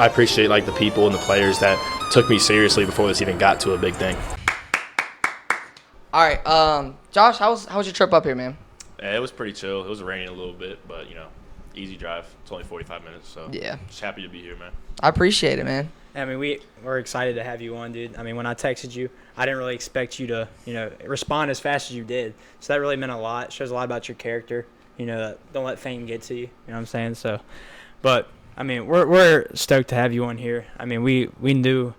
I appreciate like the people and the players that took me seriously before this even got to a big thing. All right, Josh, how was your trip up here, man? Yeah, it was pretty chill. It was raining a little bit, but easy drive. It's only 45 minutes, so yeah, just happy to be here, man. I appreciate it, man. I mean, we're excited to have you on, dude. I mean, when I texted you, I didn't really expect you to, respond as fast as you did. So that really meant a lot. It shows a lot about your character. Don't let fame get to you. You know what I'm saying? So, but I mean, we're stoked to have you on here. I mean, we knew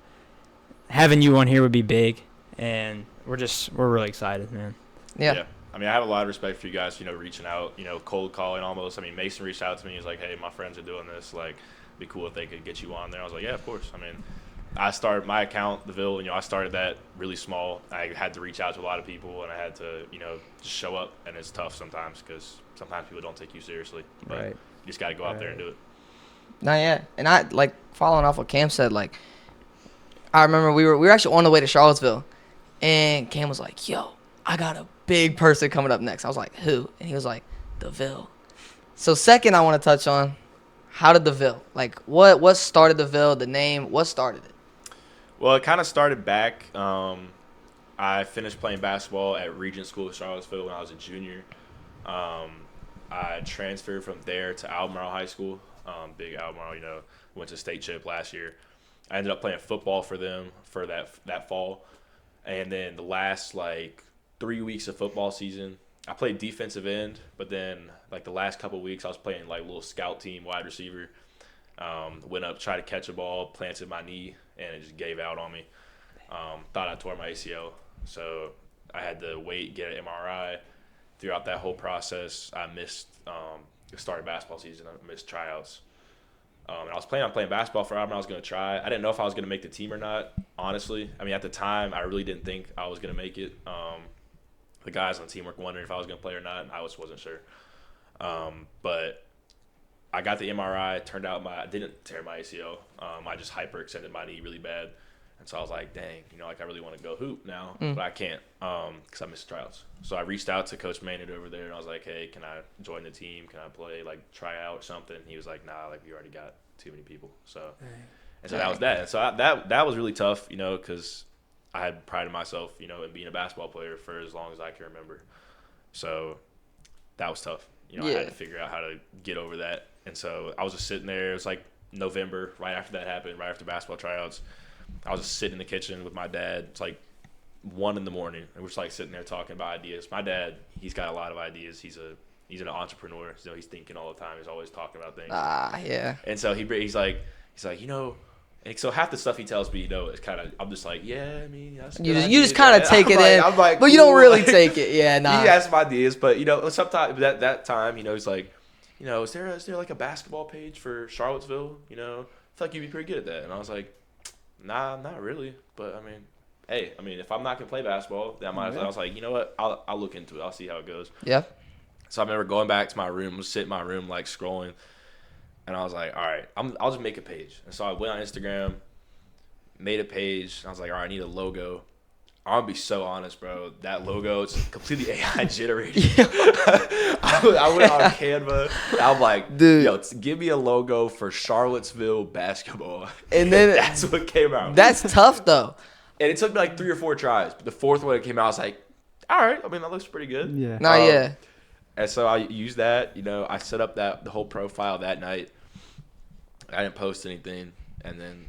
having you on here would be big, and we're really excited, man. Yeah. I mean, I have a lot of respect for you guys, reaching out, cold calling almost. I mean, Mason reached out to me. He's like, hey, my friends are doing this. Like, it'd be cool if they could get you on there. I was like, yeah, of course. I mean, I started my account, TheVille, I started that really small. I had to reach out to a lot of people, and I had to, just show up. And it's tough sometimes because sometimes people don't take you seriously. But Right. You just got to go out there and do it. No, yeah. And I, like, following off what Cam said, like, I remember we were actually on the way to Charlottesville, and Cam was like, yo, I got a big person coming up next. I was like, who? And he was like, TheVille. So second I want to touch on, how did TheVille? Like, what started TheVille, the name, what started it? Well, it kind of started back. I finished playing basketball at Regent School of Charlottesville when I was a junior. I transferred from there to Albemarle High School. Big Albemarle, went to state chip last year. I ended up playing football for them for that fall. And then the last, 3 weeks of football season, I played defensive end, but then, the last couple of weeks, I was playing, a little scout team wide receiver. Went up, tried to catch a ball, planted my knee, and it just gave out on me. Thought I tore my ACL. So I had to wait, get an MRI. Throughout that whole process, I missed the start of basketball season. I missed tryouts. And I was planning on playing basketball for Auburn. I was going to try. I didn't know if I was going to make the team or not, honestly. I mean, at the time, I really didn't think I was going to make it. The guys on the team were wondering if I was going to play or not, and I wasn't sure. But I got the MRI. It turned out I didn't tear my ACL. I just hyperextended my knee really bad. And so I was like, dang, I really want to go hoop now, but I can't because I missed tryouts. So I reached out to Coach Maynard over there, and I was like, hey, can I join the team? Can I play, try out or something? And he was like, nah, we already got too many people. So, and so that was that. And so that was really tough, because I had prided myself, in being a basketball player for as long as I can remember. So that was tough. I had to figure out how to get over that. And so I was just sitting there. It was November, right after that happened, right after basketball tryouts. I was just sitting in the kitchen with my dad. It's 1 a.m, and we're just sitting there talking about ideas. My dad, he's got a lot of ideas. He's an entrepreneur. So he's thinking all the time. He's always talking about things. Yeah. And so he's like, and so half the stuff he tells me, is kind of, I'm just like, yeah, I mean, that's you just kind of take it in, but cool. You don't really take it. Yeah, nah. He has some ideas, but sometimes that time, he's like, is there a basketball page for Charlottesville? I feel like you'd be pretty good at that. And I was like, nah, not really. But I mean, hey, if I'm not gonna play basketball, then I was like, you know what? I'll look into it. I'll see how it goes. Yeah. So I remember going back to my room, sit in my room, scrolling, and I was like, all right, I'll just make a page. And so I went on Instagram, made a page. And I was like, all right, I need a logo. I'm gonna be so honest, bro. That logo, it's completely AI generated. I went on Canva. I'm like, dude, yo, give me a logo for Charlottesville basketball. And then that's what came out. That's tough though. And it took me 3 or 4 tries. But the fourth one that came out, I was like, all right. That looks pretty good. Yeah. Yeah. And so I used that. I set up the whole profile that night. I didn't post anything, and then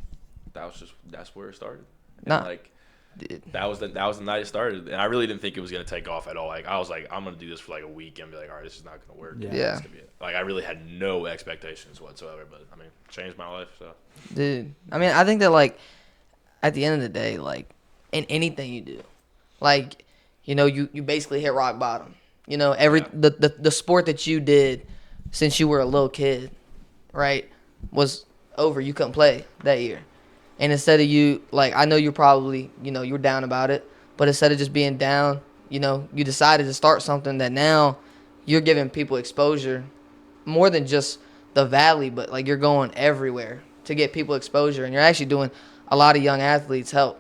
that's where it started. And that was the night it started, and I really didn't think it was gonna take off at all. I was like, I'm gonna do this for a week and be like, all right, this is not gonna work. Yeah. I really had no expectations whatsoever, but changed my life. So, dude, I think that at the end of the day, in anything you do, you basically hit rock bottom. The sport that you did since you were a little kid, right, was over. You couldn't play that year. And instead of you, I know you're probably, you were down about it, but instead of just being down, you decided to start something that now you're giving people exposure more than just the valley, but you're going everywhere to get people exposure, and you're actually doing a lot of young athletes help.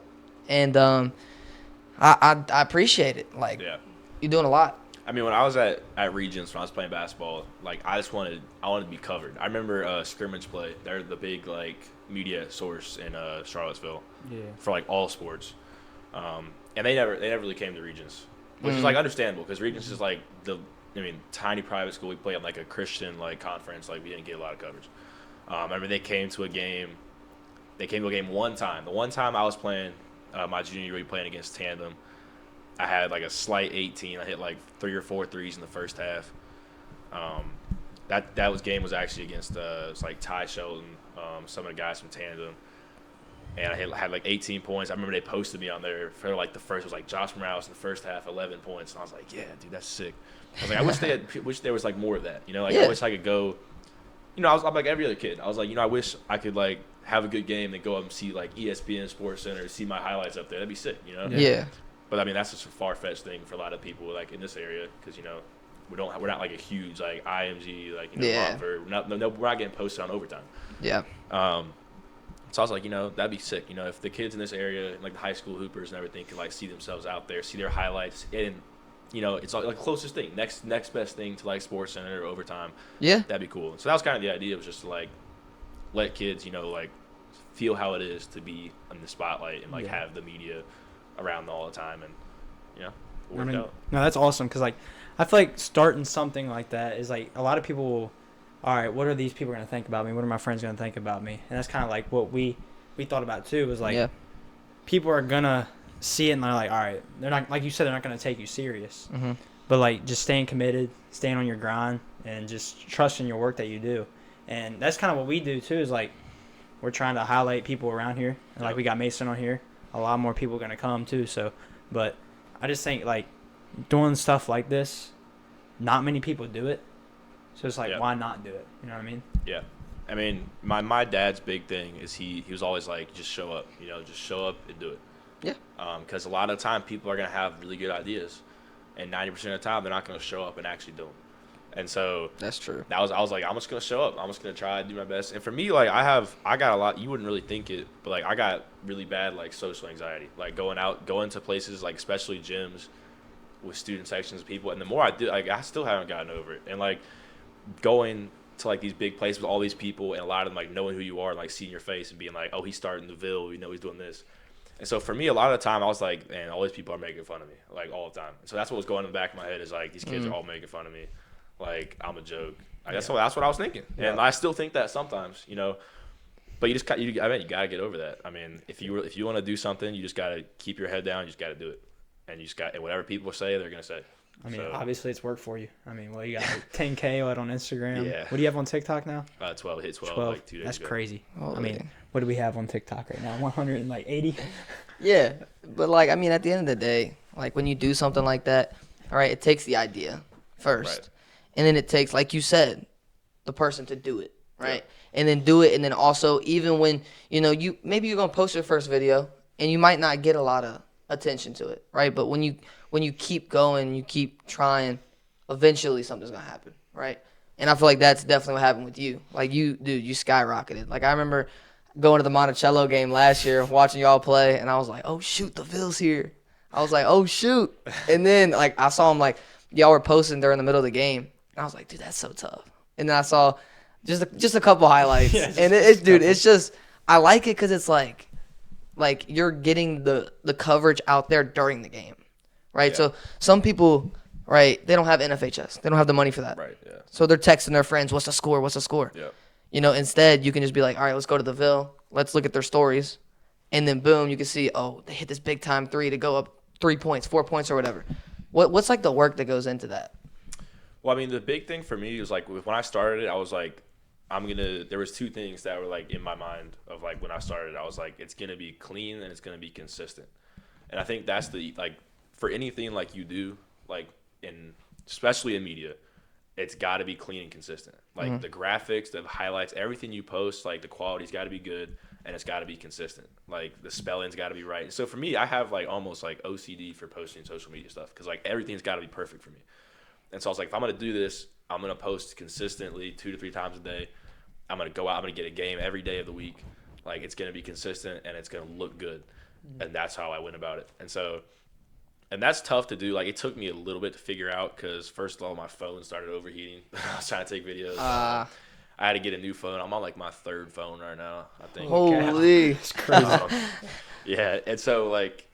And I appreciate it. You're doing a lot. I mean, when I was at Regents, when I was playing basketball, like I wanted to be covered. I remember scrimmage play. They're the big like media source in Charlottesville Yeah. for like all sports, and they never really came to Regents, which is like understandable because Regents is like tiny private school. We played on like a Christian like conference. Like we didn't get a lot of coverage. I remember they came to a game. They came to a game one time. The one time I was playing my junior year, we playing against Tandem. I had like a slight 18. I hit like 3 or 4 threes in the first half. That game was actually against it's like Ty Shelton, some of the guys from Tandem, and I had like 18 points. I remember they posted me on there for like the first. It was like Josh Morales in the first half, 11 points, and I was like, yeah, dude, that's sick. I was like, wish there was like more of that. You know, like I wish I could go. You know, I'm like every other kid. I was like, I wish I could like have a good game and go up and see like ESPN Sports Center, see my highlights up there. That'd be sick. You know. Yeah. But I mean, that's just a far-fetched thing for a lot of people, like in this area, because we're not like a huge like IMG like Rockford. We're not getting posted on overtime. Yeah. So I was like, that'd be sick. If the kids in this area, like the high school hoopers and everything, could like see themselves out there, see their highlights, and it's like the closest thing, next best thing to like Sports Center or overtime. Yeah. That'd be cool. So that was kind of the idea, was just to like let kids, like feel how it is to be in the spotlight and like have the media around all the time, and worked out. No, that's awesome, because like I feel like starting something like that is like a lot of people will, all right, what are these people going to think about me? What are my friends going to think about me? And that's kind of like what we thought about too, was like people are going to see it and they're like, all right, they're not, like you said, they're not going to take you serious. Mm-hmm. But like just staying committed, staying on your grind, and just trusting your work that you do. And that's kind of what we do too, is like we're trying to highlight people around here. And like we got Mason on here. A lot more people are going to come too. So, but I just think like doing stuff like this, not many people do it. So it's like, why not do it? You know what I mean? Yeah. I mean, my dad's big thing is he was always like, just show up, just show up and do it. Yeah. Because a lot of the time people are going to have really good ideas, and 90% of the time they're not going to show up and actually do them. And so that's true. I was like, I'm just gonna show up. I'm just gonna try to do my best. And for me, like I got a lot. You wouldn't really think it, but like I got really bad like social anxiety. Like going to places, like especially gyms with student sections of people. And the more I do, like I still haven't gotten over it. And like going to like these big places with all these people, and a lot of them like knowing who you are, and like seeing your face and being like, oh, he's starting TheVille. He's doing this. And so for me, a lot of the time I was like, man, all these people are making fun of me, like all the time. And so that's what was going in the back of my head, is like these kids are all making fun of me. Like I'm a joke. That's what I was thinking, and I still think that sometimes, But you just got you gotta get over that. I mean, if you want to do something, you just gotta keep your head down. You just gotta do it, and and whatever people say, they're gonna say. I mean, obviously it's worked for you. I mean, well, you got like 10K on Instagram. Yeah. What do you have on TikTok now? 12 hit 12 like 2 days That's ago. crazy. Oh, I mean, what do we have on TikTok right now? 180. Yeah, but like I mean, at the end of the day, like when you do something like that, all right, it takes the idea first. Right. And then it takes, like you said, the person to do it, right? Yep. And then do it, and then also, even when, maybe you're going to post your first video, and you might not get a lot of attention to it, right? But when you keep going, you keep trying, eventually something's going to happen, right? And I feel like that's definitely what happened with you. Like, you skyrocketed. Like, I remember going to the Monticello game last year, watching y'all play, and I was like, oh, shoot, TheVille's here. I was like, oh, shoot. And then, like, I saw him, like, y'all were posting during the middle of the game. And I was like, dude, that's so tough. And then I saw just a couple highlights. And it's just, I like it because it's like you're getting the coverage out there during the game, right? Yeah. So some people, right, they don't have NFHS. They don't have the money for that. Right, yeah. So they're texting their friends, what's the score? Yeah. Instead, you can just be like, all right, let's go to TheVille. Let's look at their stories. And then, boom, you can see, oh, they hit this big-time 3 to go up 3 points, 4 points, or whatever. What's like the work that goes into that? Well, I mean, the big thing for me was like when I started it, I was like, there was 2 things that were like in my mind of like when I started. I was like, it's gonna be clean and it's gonna be consistent. And I think that's the, like, for anything like you do, like especially in media, it's got to be clean and consistent. Like the graphics, the highlights, everything you post, like the quality's got to be good, and it's got to be consistent. Like the spelling's got to be right. So for me, I have like almost like OCD for posting social media stuff, because like everything's got to be perfect for me. And so I was like, if I'm going to do this, I'm going to post consistently 2 to 3 times a day. I'm going to go out. I'm going to get a game every day of the week. Like, it's going to be consistent, and it's going to look good. And that's how I went about it. And so And that's tough to do. Like, it took me a little bit to figure out because, first of all, my phone started overheating. I was trying to take videos. I had to get a new phone. I'm on, like, my third phone right now, I think. Holy. It's crazy. Yeah, and so, like,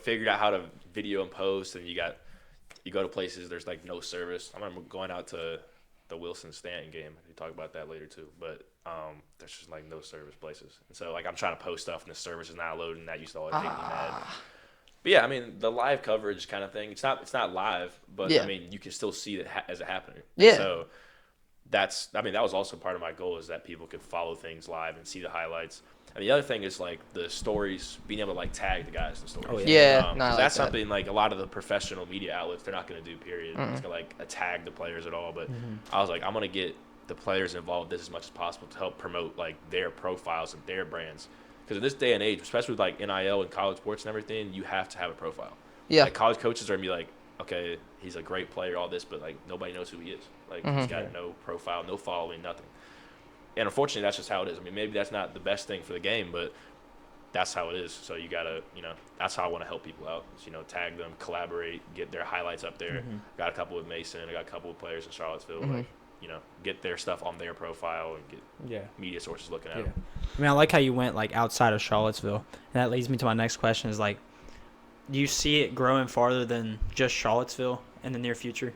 figured out how to video and post, and you go to places, there's, like, no service. I remember going out to the Wilson-Stanton game. We talk about that later, too. But there's just, like, no service places. And so, like, I'm trying to post stuff, and the service is not loading. That used to always make me mad. But yeah, I mean, the live coverage kind of thing. It's not live, but Yeah. I mean, you can still see it as it happening. Yeah. So that was also part of my goal, is that people could follow things live and see the highlights. And the other thing is, like, the stories, being able to, like, tag the guys in the stories. Oh, Yeah. No, I 'cause like that's that. something, like, a lot of the professional media outlets, they're not going to do, period. It's going to, like, tag the players at all. But I was like, I'm going to get the players involved as much as possible to help promote, like, their profiles and their brands. Because in this day and age, especially with, like, NIL and college sports and everything, you have to have a profile. Yeah. Like, college coaches are going to be like, okay, he's a great player, all this, but, like, nobody knows who he is. Like, he's got no profile, no following, nothing. And unfortunately, that's just how it is. I mean, maybe that's not the best thing for the game, but that's how it is. So you got to, that's how I want to help people out. Is, tag them, collaborate, get their highlights up there. Got a couple with Mason. I got a couple of players in Charlottesville. Like, get their stuff on their profile and get media sources looking at them. I mean, I like how you went, like, outside of Charlottesville. And that leads me to my next question is, like, do you see it growing farther than just Charlottesville in the near future?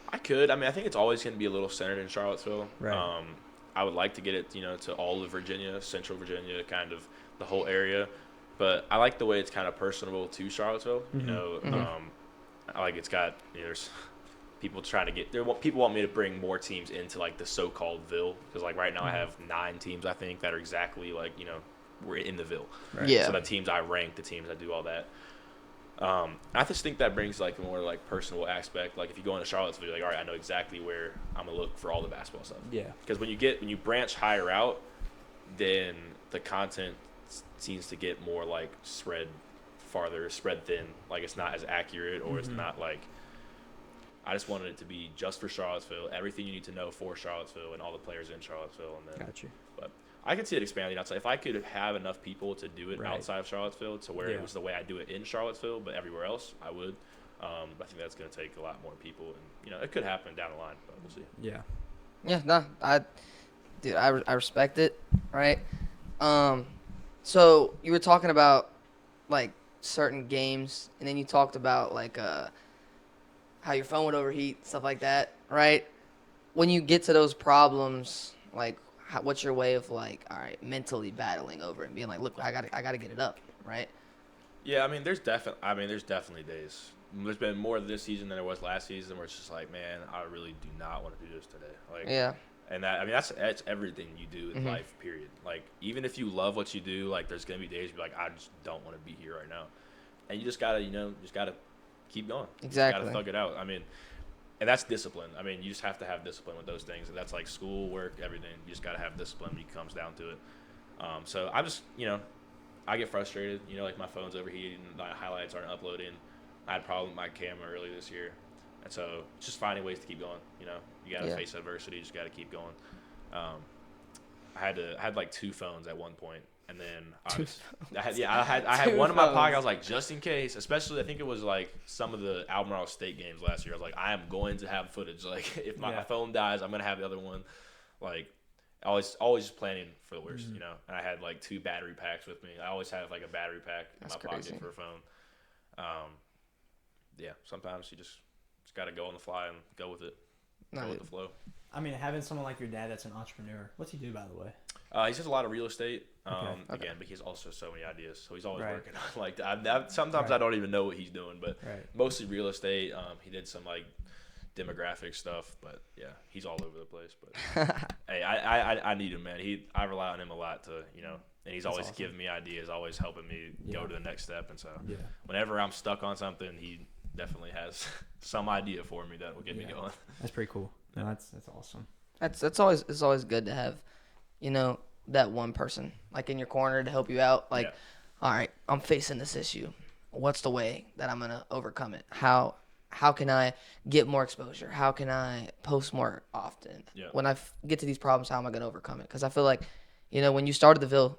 I could. I mean, I think it's always going to be a little centered in Charlottesville. Right. I would like to get it, to all of Virginia, Central Virginia, kind of the whole area. But I like the way it's kind of personable to Charlottesville. I like it's got, there's people trying to people want me to bring more teams into, like, the so-called Ville. Because, like, right now I have 9 teams, I think, that are exactly, like, we're in the Ville. Right. Yeah. So the teams I rank, the teams that do all that. I just think that brings, like, a more, like, personal aspect. Like, if you go into Charlottesville, you're like, all right, I know exactly where I'm gonna look for all the basketball stuff. Yeah. Because when you branch higher out, then the content seems to get more, like, spread thin. Like, it's not as accurate, or it's not like. I just wanted it to be just for Charlottesville, everything you need to know for Charlottesville, and all the players in Charlottesville, and then. Got you. But I could see it expanding outside. If I could have enough people to do it Right. outside of Charlottesville to where it was the way I do it in Charlottesville, but everywhere else, I would. I think that's going to take a lot more people, and it could happen down the line, but we'll see. Yeah. Yeah, no, I respect it, right? So you were talking about, like, certain games, and then you talked about, like, how your phone would overheat, stuff like that, right? When you get to those problems, like, what's your way of, like, all right, mentally battling over it and being like, look, I gotta get it up, right? Yeah, I mean, there's definitely days. There's been more this season than there was last season where it's just like, man, I really do not want to do this today. Like, Yeah. And that's everything you do in life, period. Like, even if you love what you do, like, there's gonna be days you're like, I just don't want to be here right now, and you just gotta, keep going. Exactly. You gotta thug it out. I mean, and that's discipline. I mean, you just have to have discipline with those things, and that's like school, work, everything. You just gotta have discipline when it comes down to it. So I just, I get frustrated. Like, my phone's overheating, my highlights aren't uploading. I had a problem with my camera early this year. And so just finding ways to keep going, you got to face adversity, you just got to keep going. I had like 2 phones at one point, and then I had one in my pocket. I was like, just in case, especially I think it was like some of the Albemarle State games last year. I was like, I am going to have footage. Like, if my phone dies, I'm going to have the other one. Like, always just planning for the worst, And I had like 2 battery packs with me. I always have like a battery pack in my pocket for a phone. Sometimes you just got to go on the fly and go with it. Go with the flow. I mean, having someone like your dad that's an entrepreneur, what's he do, by the way? He does a lot of real estate, again, but he's also so many ideas, so he's always working on. Like, sometimes I don't even know what he's doing, but mostly real estate. He did some like demographic stuff, but yeah, he's all over the place. But hey, I need him, man. I rely on him a lot to, and he's always giving me ideas, always helping me go to the next step. And so whenever I'm stuck on something, he definitely has some idea for me that will get me going. That's pretty cool. No, that's awesome. It's always good to have, that one person like in your corner to help you out. Like, all right, I'm facing this issue. What's the way that I'm gonna overcome it? How can I get more exposure? How can I post more often? Yeah. When I get to these problems, how am I gonna overcome it? Because I feel like, when you started TheVille,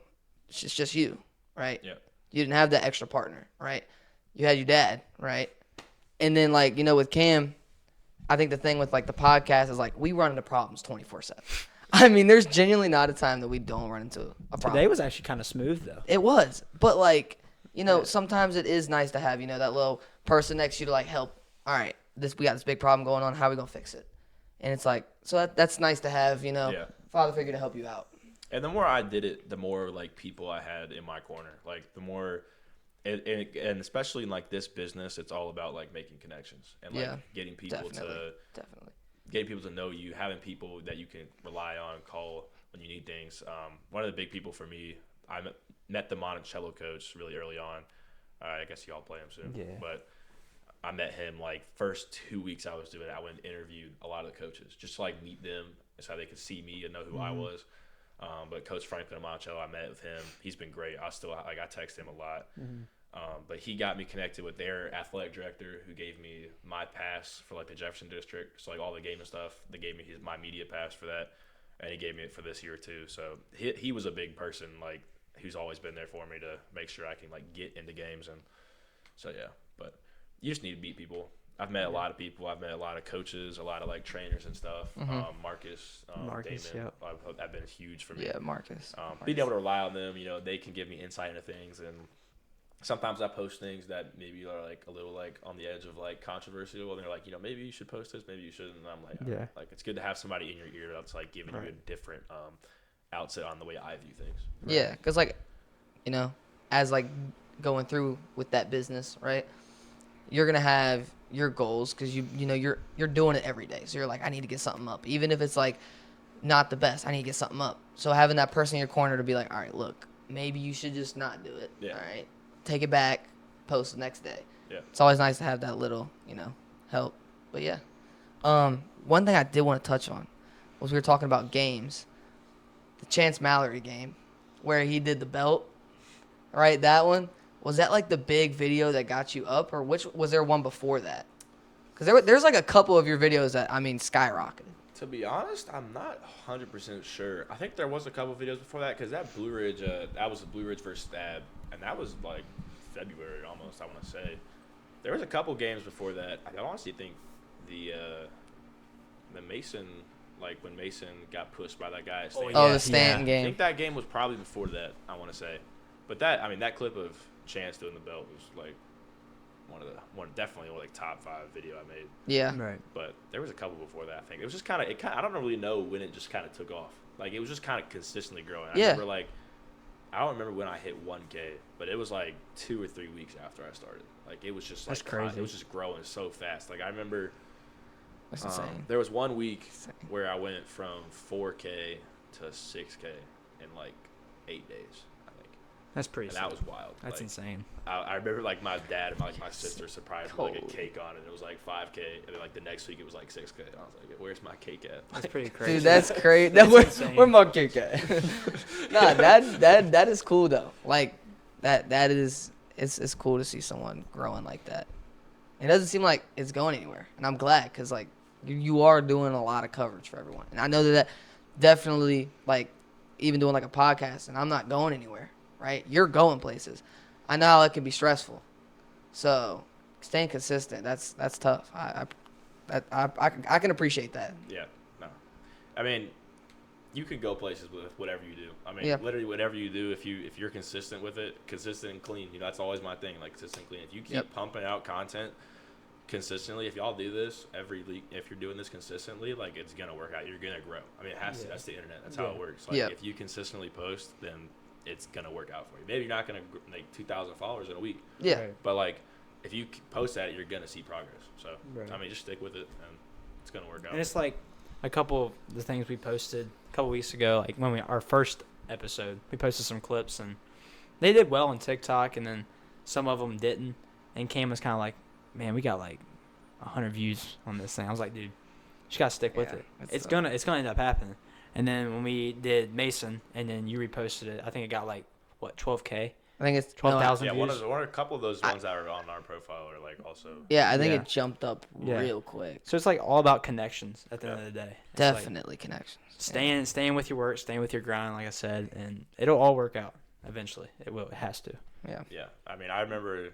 it's just you, right? Yeah. You didn't have that extra partner, right? you had your dad, right? And then like, with Cam, I think the thing with like the podcast is like we run into problems 24/7. I mean, there's genuinely not a time that we don't run into a problem. Today was actually kind of smooth though. It was, but like, sometimes it is nice to have, that little person next to you to like help. All right, we got this big problem going on. How are we gonna fix it? And it's like, so that's nice to have, father figure to help you out. And the more I did it, the more like people I had in my corner. Like the more, and especially in like this business, it's all about like making connections and like getting people definitely getting people to know you, having people that you can rely on, call when you need things. One of the big people for me, I met the Monticello coach really early on. I guess y'all play him soon. Yeah. But I met him like first 2 weeks I was doing it. I went and interviewed a lot of the coaches just to like meet them so they could see me and know who I was. But Coach Franklin Monticello, I met with him. He's been great. I text him a lot. But he got me connected with their athletic director, who gave me my pass for like the Jefferson district. So like all the game and stuff, they gave me my media pass for that, and he gave me it for this year too. So he was a big person, like who's always been there for me to make sure I can like get into games. And so yeah, but you just need to meet people. I've met a lot of people. I've met a lot of coaches, a lot of like trainers and stuff. Marcus, Damon, have been huge for me. Yeah, Marcus. Being able to rely on them, they can give me insight into things. And sometimes I post things that maybe are like a little like on the edge of like controversial, and they're like, maybe you should post this, maybe you shouldn't. And I'm like, like it's good to have somebody in your ear that's like giving you a different outset on the way I view things. Right? Yeah, because like, as like going through with that business, right? You're gonna have your goals because you're doing it every day. So you're like, I need to get something up, even if it's like not the best. I need to get something up. So having that person in your corner to be like, all right, look, maybe you should just not do it. Yeah. All right, take it back, post the next day. Yeah. It's always nice to have that little, help. But yeah, one thing I did want to touch on was we were talking about games, the Chance Mallory game, where he did the belt, right? That one. Was that like the big video that got you up, or was there one before that? Because there's like a couple of your videos that skyrocketed. To be honest, I'm not 100% sure. I think there was a couple videos before that because that Blue Ridge, that was the Blue Ridge versus Stab, and that was like February almost. I want to say there was a couple games before that. I honestly think the Mason, like when Mason got pushed by that guy. At Stanton, the Stanton game. I think that game was probably before that. I want to say, but that clip of Chance doing the belt was like definitely like top 5 video I made. Yeah. Right. But there was a couple before that. I think it was just kind of I don't really know when it just kind of took off. Like it was just kind of consistently growing. I remember I don't remember when I hit 1K, but it was like 2 or 3 weeks after I started. Like it was just that's crazy. It was just growing so fast. Like I remember that's insane. There was 1 week where I went from 4K to 6K in like 8 days. That's pretty. And that was wild. That's insane. I remember like my dad and my sister surprised me with like a cake on it. It was like 5K, and then like the next week it was like 6K. And I was like, "Where's my cake at?" That's pretty crazy. Dude, that's crazy. Where my cake at? Nah, that is cool though. Like that is it's cool to see someone growing like that. It doesn't seem like it's going anywhere, and I'm glad because like you are doing a lot of coverage for everyone, and I know that definitely like even doing like a podcast, and I'm not going anywhere. Right, you're going places. I know how it can be stressful, so staying consistent. That's tough. I can appreciate that. Yeah, no, I mean, you can go places with whatever you do. I mean, Yeah. literally whatever you do, if you're consistent with it, consistent and clean. That's always my thing. Like consistent and clean. If you keep pumping out content consistently, if y'all do this if you're doing this consistently, like it's gonna work out. You're gonna grow. I mean, it has to. That's the internet. That's how it works. Like if you consistently post, then it's going to work out for you. Maybe you're not going to make 2,000 followers in a week. Yeah. Right. But, like, if you post that, you're going to see progress. So, right. I mean, just stick with it, and it's going to work out. And it's like a couple of the things we posted a couple weeks ago, like when our first episode, we posted some clips, and they did well on TikTok, and then some of them didn't. And Cam was kind of like, man, we got like 100 views on this thing. I was like, dude, you just got to stick with it. It's gonna end up happening. And then when we did Mason, and then you reposted it, I think it got like, what, 12K? I think it's 12,000 views. views. A couple of those ones that are on our profile are like also. Yeah, I think it jumped up real quick. So it's like all about connections at the end of the day. It's definitely like connections. Staying with your work, staying with your grind, like I said, and it'll all work out eventually. It will. It has to. Yeah. Yeah. I mean, I remember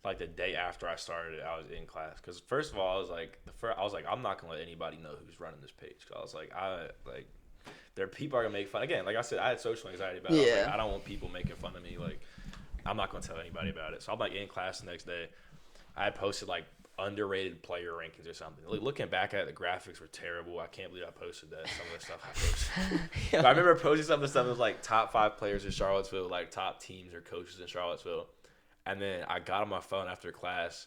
like the day after I started, I was in class. Because first of all, I was like, I'm not gonna let anybody know who's running this page. 'Cause I was like, there are people are gonna make fun. Again, like I said, I had social anxiety about it. I was like, Yeah. I don't want people making fun of me. Like, I'm not gonna tell anybody about it. So I'm like in class the next day. I had posted like underrated player rankings or something. Like, looking back at it, the graphics were terrible. I can't believe I posted that. Some of the stuff I posted. But I remember posting some of the stuff that was like top 5 players in Charlottesville, like top teams or coaches in Charlottesville. And then I got on my phone after class,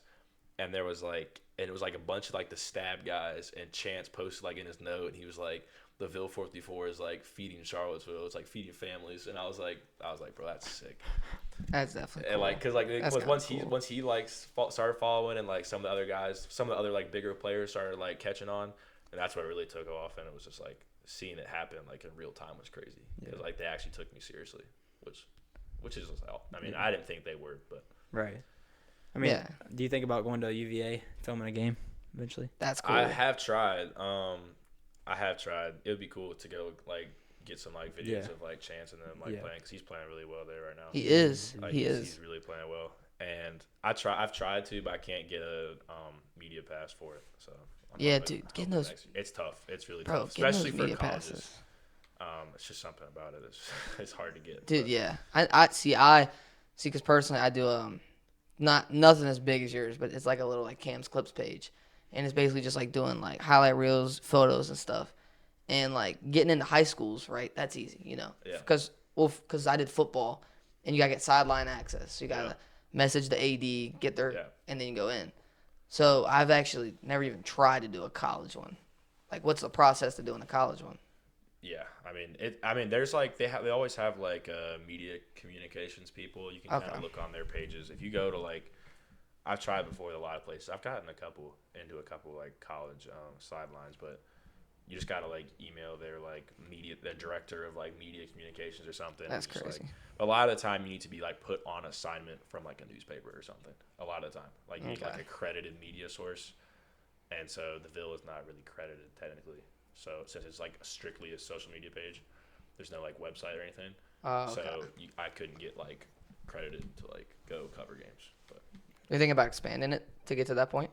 and there was like, and it was like a bunch of like the stab guys, and Chance posted like in his note, and he was like, TheVille 44 is like feeding Charlottesville. It's like feeding families, and I was like, bro, that's sick. That's definitely And cool. like, cause like That's once kinda he cool. once he like started following, and like some of the other guys, some of the other like bigger players started like catching on, and that's what really took off. And it was just like seeing it happen like in real time was crazy, because like they actually took me seriously, which is, I mean, I didn't think they were, but Right. I mean, Yeah. do you think about going to UVA, filming a game eventually? That's cool. I have tried. It would be cool to go like get some like videos Yeah. of like Chance and them like Yeah. playing, because he's playing really well there right now. He is. Like, He he's is. really playing well. And I've tried to, but I can't get a media pass for it. So Yeah, hoping- dude, getting hoping those- next year. It's tough. It's really Bro, tough, getting especially those for media colleges. passes. It's just something about it. It's hard to get. Dude, but- yeah. I see, because personally I do nothing as big as yours, but it's like a little like Cam's Clips page, and it's basically just like doing like highlight reels, photos, and stuff, and like getting into high schools, right? That's easy, you know. Yeah. Because I did football, and you gotta get sideline access. So you gotta Yeah. message the AD, get their, Yeah. and then you go in. So I've actually never even tried to do a college one. Like, what's the process to doing a college one? Yeah, I mean, there's like they always have like media communications people. You can kind Okay. of look on their pages. If you go to like, I've tried before at a lot of places. I've gotten into a couple like college sidelines, but you just gotta like email their like the director of like media communications or something. That's It's just, crazy. like, a lot of the time you need to be like put on assignment from like a newspaper or something. A lot of the time, like you need like Okay. a credited media source, and so TheVille is not really credited technically. So since it's like strictly a social media page, there's no like website or anything. Okay. So I couldn't get like credited to like go cover games. But You're thinking about expanding it to get to that point?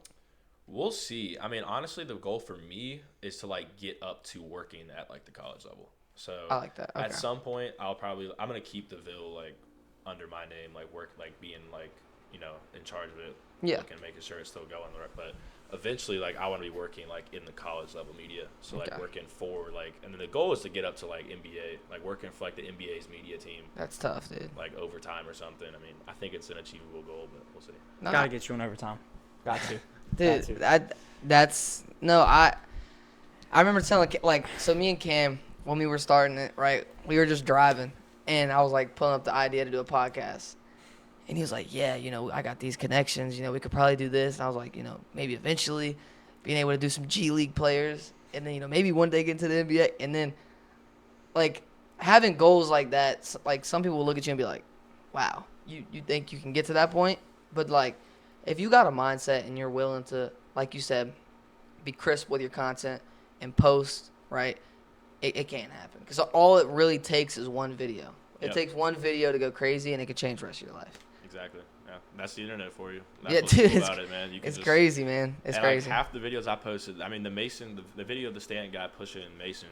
we'll see. I mean, honestly, the goal for me is to like get up to working at like the college level. So I like that. Okay. at some point, I'm gonna keep TheVille like under my name, like work, like being like, you know, in charge of it. Yeah. Looking, making sure it's still going. But eventually, like I want to be working like in the college level media. So like Okay. working for like, and then the goal is to get up to like NBA, like working for like the NBA's media team, That's tough, dude. like overtime or something. I mean, I think it's an achievable goal, but we'll see. No, Gotta get you on overtime. Got to. dude, Got I remember telling like, so me and Cam, when we were starting it, right, we were just driving, and I was like pulling up the idea to do a podcast, and he was like, yeah, you know, I got these connections, you know, we could probably do this, and I was like, you know, maybe eventually being able to do some G League players, and then, you know, maybe one day get into the NBA, and then like having goals like that, like some people will look at you and be like, wow, you think you can get to that point, but like if you got a mindset and you're willing to, like you said, be crisp with your content and post, right, it can happen. Because all it really takes is one video. It Yep. takes one video to go crazy, and it could change the rest of your life. Exactly. Yeah, that's the internet for you. That's Yeah, what's dude, cool it's- about it, man. You can It's just, crazy, man. It's and crazy. like half the videos I posted, I mean, the video of the Stanton guy pushing Mason,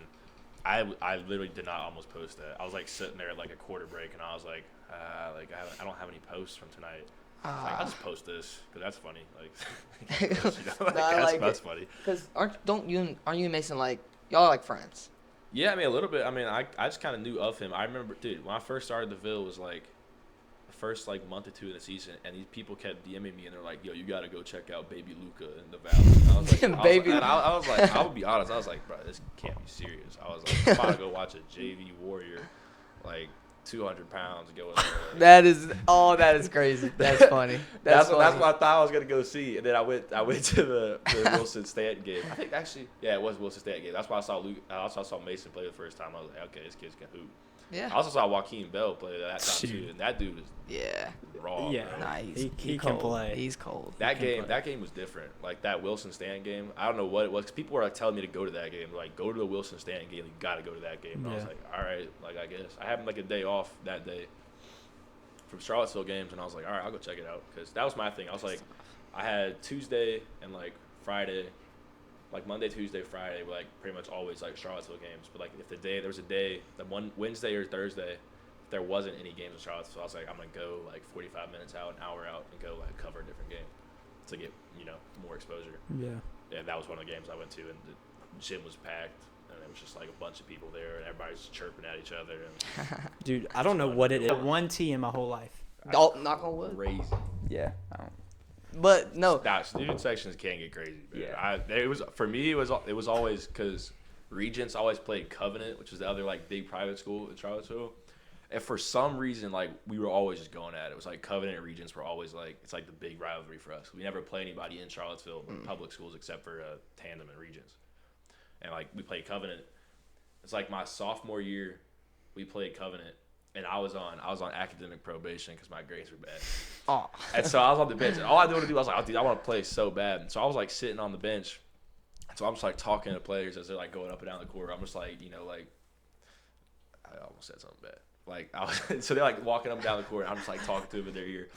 I literally did not almost post that. I was like sitting there at like a quarter break, and I was like I don't have any posts from tonight. I was like, I'll just post this because that's funny. Like, you know, like, No, I like that's it. funny. Because aren't you and Mason like, y'all are like friends? Yeah, I mean a little bit. I mean, I just kind of knew of him. I remember, dude, when I first started TheVille, was like the first like month or two of the season, and these people kept DMing me, and they're like, "Yo, you gotta go check out Baby Luca in the Valley." And I was like, Baby. I was like, I would be honest, I was like, bro, this can't be serious. I was like, I'm about to go watch a JV Warrior, like 200 pounds, go in there. That is crazy. That's funny. That's funny. what I thought I was gonna go see, and then I went to the Wilson Stanton game. I think actually, yeah, it was Wilson Stanton game. That's why I saw Mason play the first time. I was like, okay, this kid's can hoop. Yeah. I also saw Joaquin Bell play that time too, and that dude was Yeah. raw. Yeah. bro. Nah, He can cold. play. He's cold. That can game, play. that game was different. Like that Wilson Stanton game, I don't know what it was. 'Cause people were like telling me to go to that game. Like, go to the Wilson Stanton game. You got to go to that game. And I was Yeah. like, all right, like I guess I had like a day off that day. from Charlottesville games, and I was like, all right, I'll go check it out because that was my thing. I was like, I had Tuesday and like Friday, like Monday, Tuesday, Friday were like pretty much always like Charlottesville games. But like if there was a day, the one Wednesday or Thursday, if there wasn't any games in Charlottesville, I was like, I'm gonna go like 45 minutes out, an hour out, and go like cover a different game to get more exposure. Yeah, that was one of the games I went to, and the gym was packed. And it was just like a bunch of people there, and everybody's chirping at each other. And Dude, I don't know what it is. One T in my whole life. Knock on wood. crazy. Yeah, I don't. But no, Student sections can get crazy. Man. Yeah. It was for me. It was always because Regents always played Covenant, which is the other like big private school in Charlottesville. And for some reason, like we were always just going at it. It was like Covenant and Regents were always like it's like the big rivalry for us. We never play anybody in Charlottesville public schools except for Tandem and Regents. And like we played Covenant. It's like my sophomore year, we played Covenant, and I was on academic probation because my grades were bad. oh, And so I was on the bench, and all I wanted to do, I was like, oh, dude, I want to play so bad. And so I was like sitting on the bench. So I'm just like talking to players as they're like going up and down the court. I'm just like, like I almost said something bad. Like so they're like walking up and down the court, and I'm just like talking to them in their ear.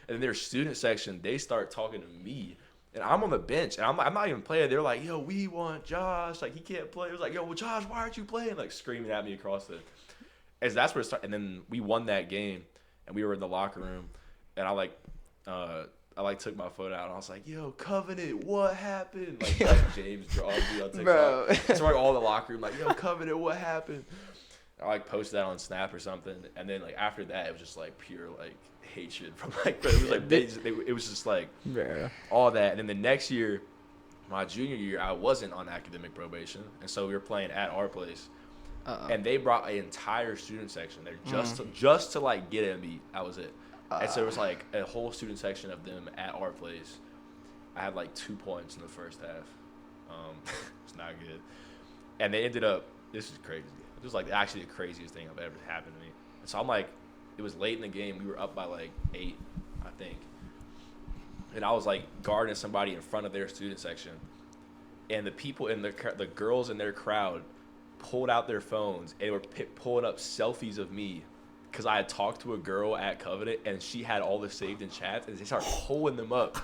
And then their student section, they start talking to me. And I'm on the bench, and I'm not even playing. They're like, yo, we want Josh. Like, he can't play. It was like, yo, well, Josh, why aren't you playing? Like, screaming at me across the – as that's where it started. And then we won that game, and we were in the locker room. And I took my phone out, and I was like, yo, Covenant, what happened? Like James draws me on TikTok. Bro. So like all the locker room, like, yo, Covenant, what happened? I like posted that on Snap or something. And then like after that, it was just like pure like – hatred from like it was like it was just like all that. And then the next year, my junior year, I wasn't on academic probation, and so we were playing at our place. And they brought an entire student section there just to like get at me. That was it. And so it was like a whole student section of them at our place. I had like 2 points in the first half. It's not good. And they ended up. This is crazy. This was like actually the craziest thing I've ever happened to me. And so I'm like. It was late in the game. We were up by like 8, I think. And I was like guarding somebody in front of their student section. And the people in the girls in their crowd pulled out their phones and were pulling up selfies of me because I had talked to a girl at Covenant and she had all the saved in chats, and they started pulling them up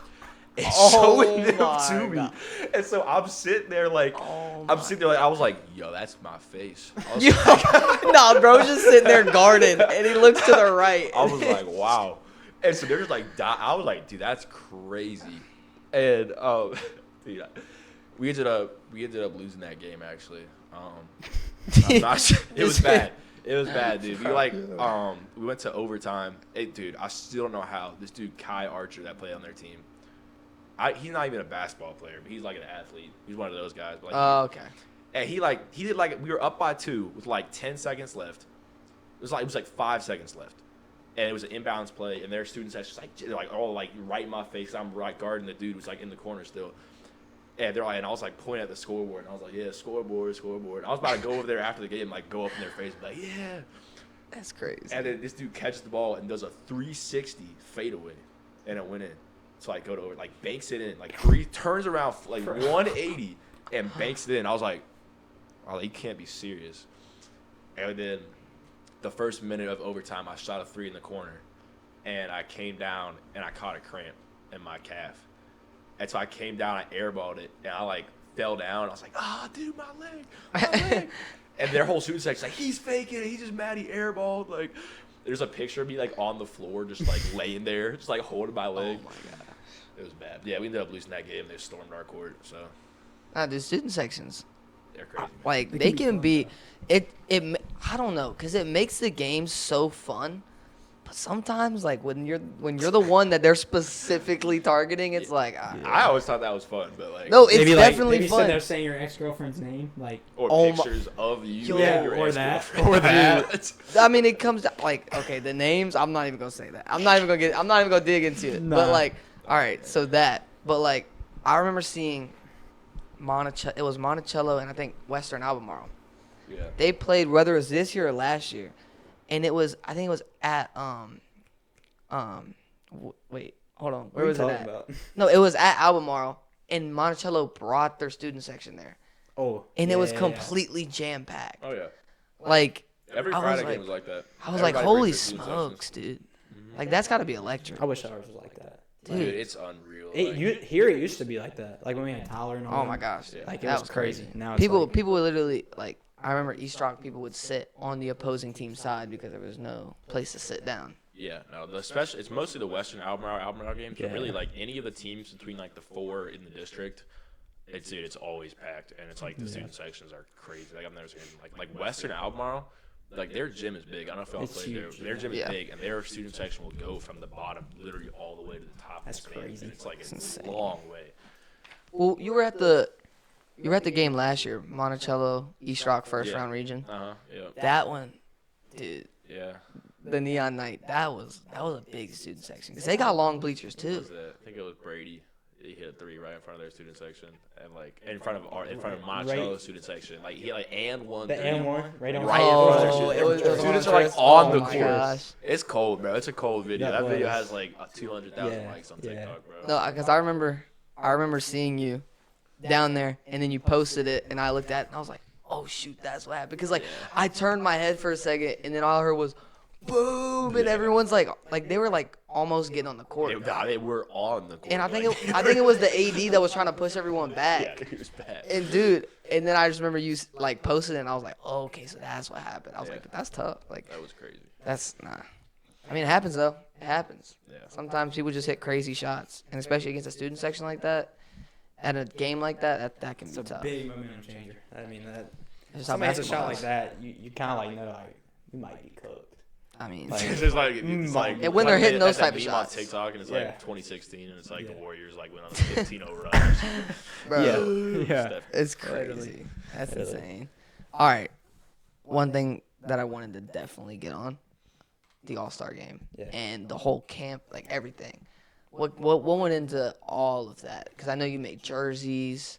and showing them to me. And so I'm sitting there like, I was like, yo, that's my face. I was like, nah, bro's just sitting there guarding, and he looks to the right. I was like, wow. And so they're just like, I was like, dude, that's crazy. And dude, we ended up losing that game actually. I'm not sure. It was bad. It was bad, dude. We went to overtime. Dude, I still don't know how this dude Kai Archer that played on their team. He's not even a basketball player, but he's like an athlete. He's one of those guys. But Okay. And he did like we were up by 2 with like 10 seconds left. It was like 5 seconds left, and it was an inbounds play. And their students just like all like right in my face. I'm right guarding the dude who's like in the corner still. And they're like, and I was like pointing at the scoreboard, and I was like, yeah, scoreboard. I was about to go over there after the game, like go up in their face, and be like, yeah. That's crazy. And then this dude catches the ball and does a 360 fadeaway, and it went in. So I go to over, like banks it in, like turns around like 180 and banks it in. I was like, oh, you can't be serious. And then the first minute of overtime, I shot a 3 in the corner, and I came down and I caught a cramp in my calf. And so I came down, I airballed it, and I like fell down. I was like, dude, my leg. And their whole student section's like, he's faking it. He's just mad he airballed. Like, there's a picture of me like on the floor, just like laying there, just like holding my leg. Oh my god. It was bad. Yeah, we ended up losing that game. They stormed our court, so. The student sections, they're crazy. Man. like they can be, it. I don't know, cause it makes the game so fun. But sometimes, like when you're the one that they're specifically targeting, it's like I always thought that was fun, but like no, it's definitely maybe fun. Maybe they're saying your ex-girlfriend's name, like or pictures of you, and your or that, ex-girlfriend. I mean, it comes down like okay, the names. I'm not even gonna say that. I'm not even gonna dig into it. Nah. But like, all right, so that. But like, I remember seeing it was Monticello and I think Western Albemarle. Yeah. They played whether it was this year or last year, and I think it was at wait, hold on, where was it at? About? No, it was at Albemarle, and Monticello brought their student section there. Oh. And it was completely jam packed. Oh yeah. Like Every I was Friday like- game was like that. I was like, Everybody holy brings their student smokes, sections. dude. Like that's got to be electric. I wish ours was like that. Dude. Dude, it's unreal. Here it used to be like that. Like when we had Tyler and all Oh them. my gosh, Like it that was crazy. Now it's People like, would literally like. I remember East Rock people would sit on the opposing team's side because there was no place to sit down. Yeah, no, it's mostly the Western Albemarle games. But Yeah. really, like any of the teams between like the 4 in the district, it's always packed, and it's like the student sections are crazy. Like I've never seen like Western Albemarle, like their gym is big. I don't know if y'all It's played there. huge. Their gym is Yeah. big, and their student section will go from the bottom literally all the way to the top. That's of the stadium, crazy. and it's like insane. a long way. Well, you were at the game last year, Monticello East Rock first Yeah. round region. Yeah, That one, dude, yeah. the neon night. That was a big student section because they got long bleachers What too. was that? I think it was Brady. He hit a 3 right in front of their student section, and like in front of Monticello's student section. Like he like and one. the three. M1 right on Right Oh, in front of their it was- student. it was Students on are like Chris. on Oh the my course. gosh. It's cold, bro. It's a cold video. That That video was. has like 200,000 Yeah, likes on yeah. TikTok, bro. No, because I remember seeing you down there, and then you posted it, and I looked at it, and I was like, oh shoot, that's what happened. Because like I turned my head for a second, and then all I heard was boom, and everyone's like they were like almost getting on the court. They were on the court. And I think like, it was the AD that was trying to push everyone back. yeah, it was bad. And dude, and then I just remember you like posted it, and I was like, oh, okay, so that's what happened. I was Yeah. like, that's tough. Like That was crazy. that's nah. I mean, it happens though. It happens. Yeah. Sometimes people just hit crazy shots, and especially against a student section like that, at a game like that, that can It's be a tough. big momentum changer. I mean, that It's just how somebody hits a basketball shot is. like that, you kind of like know like you might be cooked. I mean, Like- It's just like it's like And when they're hitting those that type of meme shots. on TikTok, and it's Yeah. like 2016, and it's like the Yeah. Warriors like went on a 15-0 run. bro, Yeah. Steph- it's Literally. crazy. That's Literally. insane. All right, one thing that I wanted to definitely get on, the All-Star game Yeah. and the whole camp, like everything. What went into all of that? Because I know you made jerseys.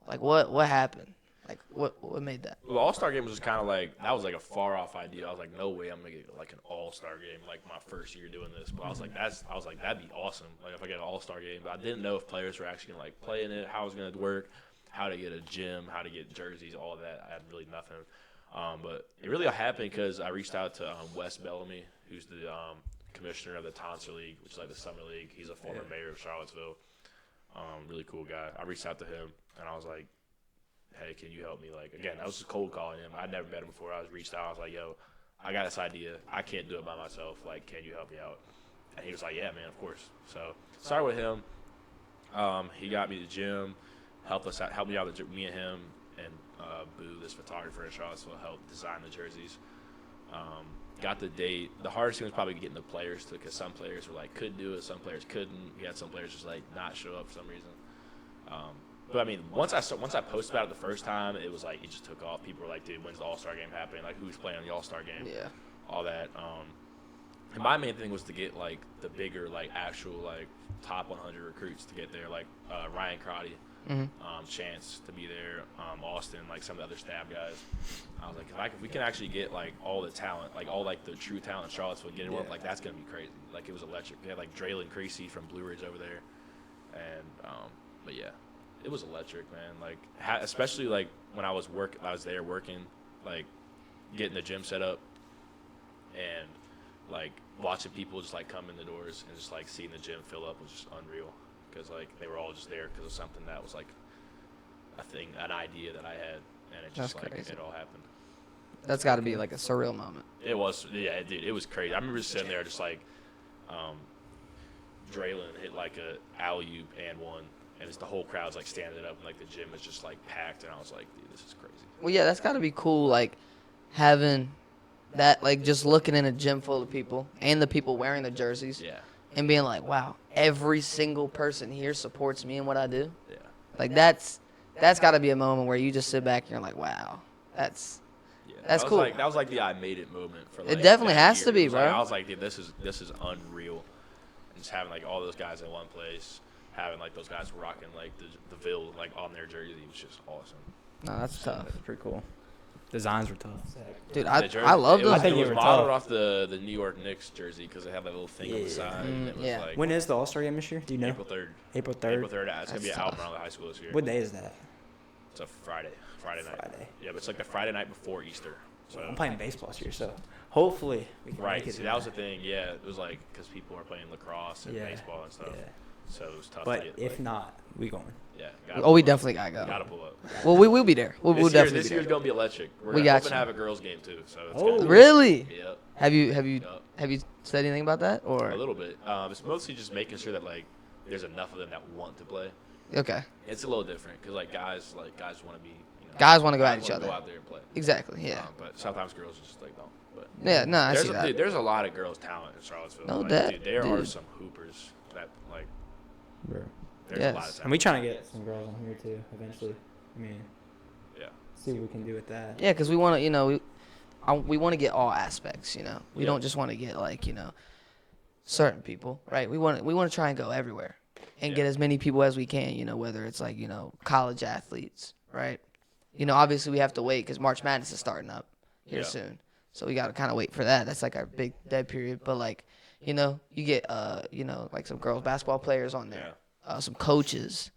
Like what happened? Like what made that? Well, the All-Star game was just kind of like that was like a far off idea. I was like, no way, I'm gonna get like an All-Star game like my first year doing this. But I was like, that'd be awesome. Like if I get an All-Star game, but I didn't know if players were actually gonna like play in it, how it was gonna work, how to get a gym, how to get jerseys, all of that. I had really nothing. But it really happened because I reached out to Wes Bellamy, who's the commissioner of the Tonsor League, which is like the summer league. He's a former mayor of Charlottesville. Really cool guy. I reached out to him and I was like, hey, can you help me? Like, again, I was just cold calling him. I'd never met him before. I was reached out. I was like, yo, I got this idea. I can't do it by myself. Like, can you help me out? And he was like, yeah, man, of course. So started with him. He got me the gym, helped me out. Me and him and Boo, this photographer in Charlottesville, helped design the jerseys. Got the date. The hardest thing was probably getting the players to, because some players were like could do it, some players couldn't. We had some players just like not show up for some reason. But I mean, once I posted about it the first time, it was like it just took off. People were like, "Dude, when's the All-Star game happening? Like, who's playing on the All-Star game? Yeah. All that." And my main thing was to get like the bigger, like actual, like top 100 recruits to get there, like Ryan Crotty, Chance to be there, Austin, like some of the other staff guys. I was like, if we can actually get like all the talent, like all like the true talent in Charlottesville, get involved, like that's gonna be crazy. Like it was electric. They had like Draylon Creasy from Blue Ridge over there, and but yeah. It was electric, man. Like, especially like when I was there working, like getting the gym set up, and like watching people just like come in the doors and just like seeing the gym fill up was just unreal. Because like they were all just there because of something that was like a thing, an idea that I had, and it just That's like crazy. it all happened. That's got to be like a surreal moment. It was, yeah, dude. It was crazy. I remember just sitting there, just like, Draylon hit like a alley oop and one. And it's the whole crowd's like standing up, and like the gym is just like packed, and I was like, dude, this is crazy. Well, yeah, that's got to be cool. Like having that, like just looking in a gym full of people and the people wearing the jerseys, Yeah, and being like, wow, every single person here supports me and what I do. yeah. Like that's got to be a moment where you just sit back and you're like, wow, that's Yeah, That's that was cool. Like, that was like the I made it moment for. Like, definitely that has year. to be, It was like- bro. I was like, dude, this is unreal. And just having like all those guys in one place, having like those guys rocking like TheVille like on their jersey was just awesome. no, that's tough, That's pretty cool. Designs were tough. dude. The I jersey- love it those. was, I think it you was were modeled tough. off the New York Knicks jersey because they had that little thing on the Yeah. side. And it was Yeah. like When is the All-Star game this year? Do you know? April 3rd. April 3rd. April 3rd. It's gonna be at That's tough. Albemarle High School this year. What day is that? It's a Friday night. Friday. Yeah, but it's like the Friday night before Easter. So I'm playing baseball this year, so hopefully we can right. make it. See, that was the thing. Yeah, it was like because people were playing lacrosse and baseball and stuff. Yeah. So it was tough. But to get, if not, we going. Yeah. Oh, we definitely gotta go. Gotta pull up. Well, we'll be there. We'll definitely This be year's there. gonna be electric. We're We hoping got to you. have a girls' game too. So it's Oh. gonna, Really? Yep. Have you Yep. said anything about that or? A little bit. It's mostly just making sure that like there's enough of them that want to play. Okay. It's a little different because like guys want to be. Guys want to go at each wanna other. Go out there and play. Exactly. Yeah. But sometimes girls just like don't. But Yeah. No, I see that. dude, there's a lot of girls' talent in Charlottesville. No, like, that- dude, there are dude. some hoopers that like. Bro. There's Yes. a lot of talent. And we trying to get some girls on here too eventually. I mean, Yeah. see what we can do with that. Yeah, because we want to, we want to get all aspects. We Yeah. don't just want to get like certain people, right? We want to try and go everywhere and get Yeah. as many people as we can. Whether it's like college athletes, right? Obviously we have to wait because March Madness is starting up here Yeah. soon, so we got to kind of wait for that. That's like our big dead period. But like, you get like some girls basketball players on there, some coaches.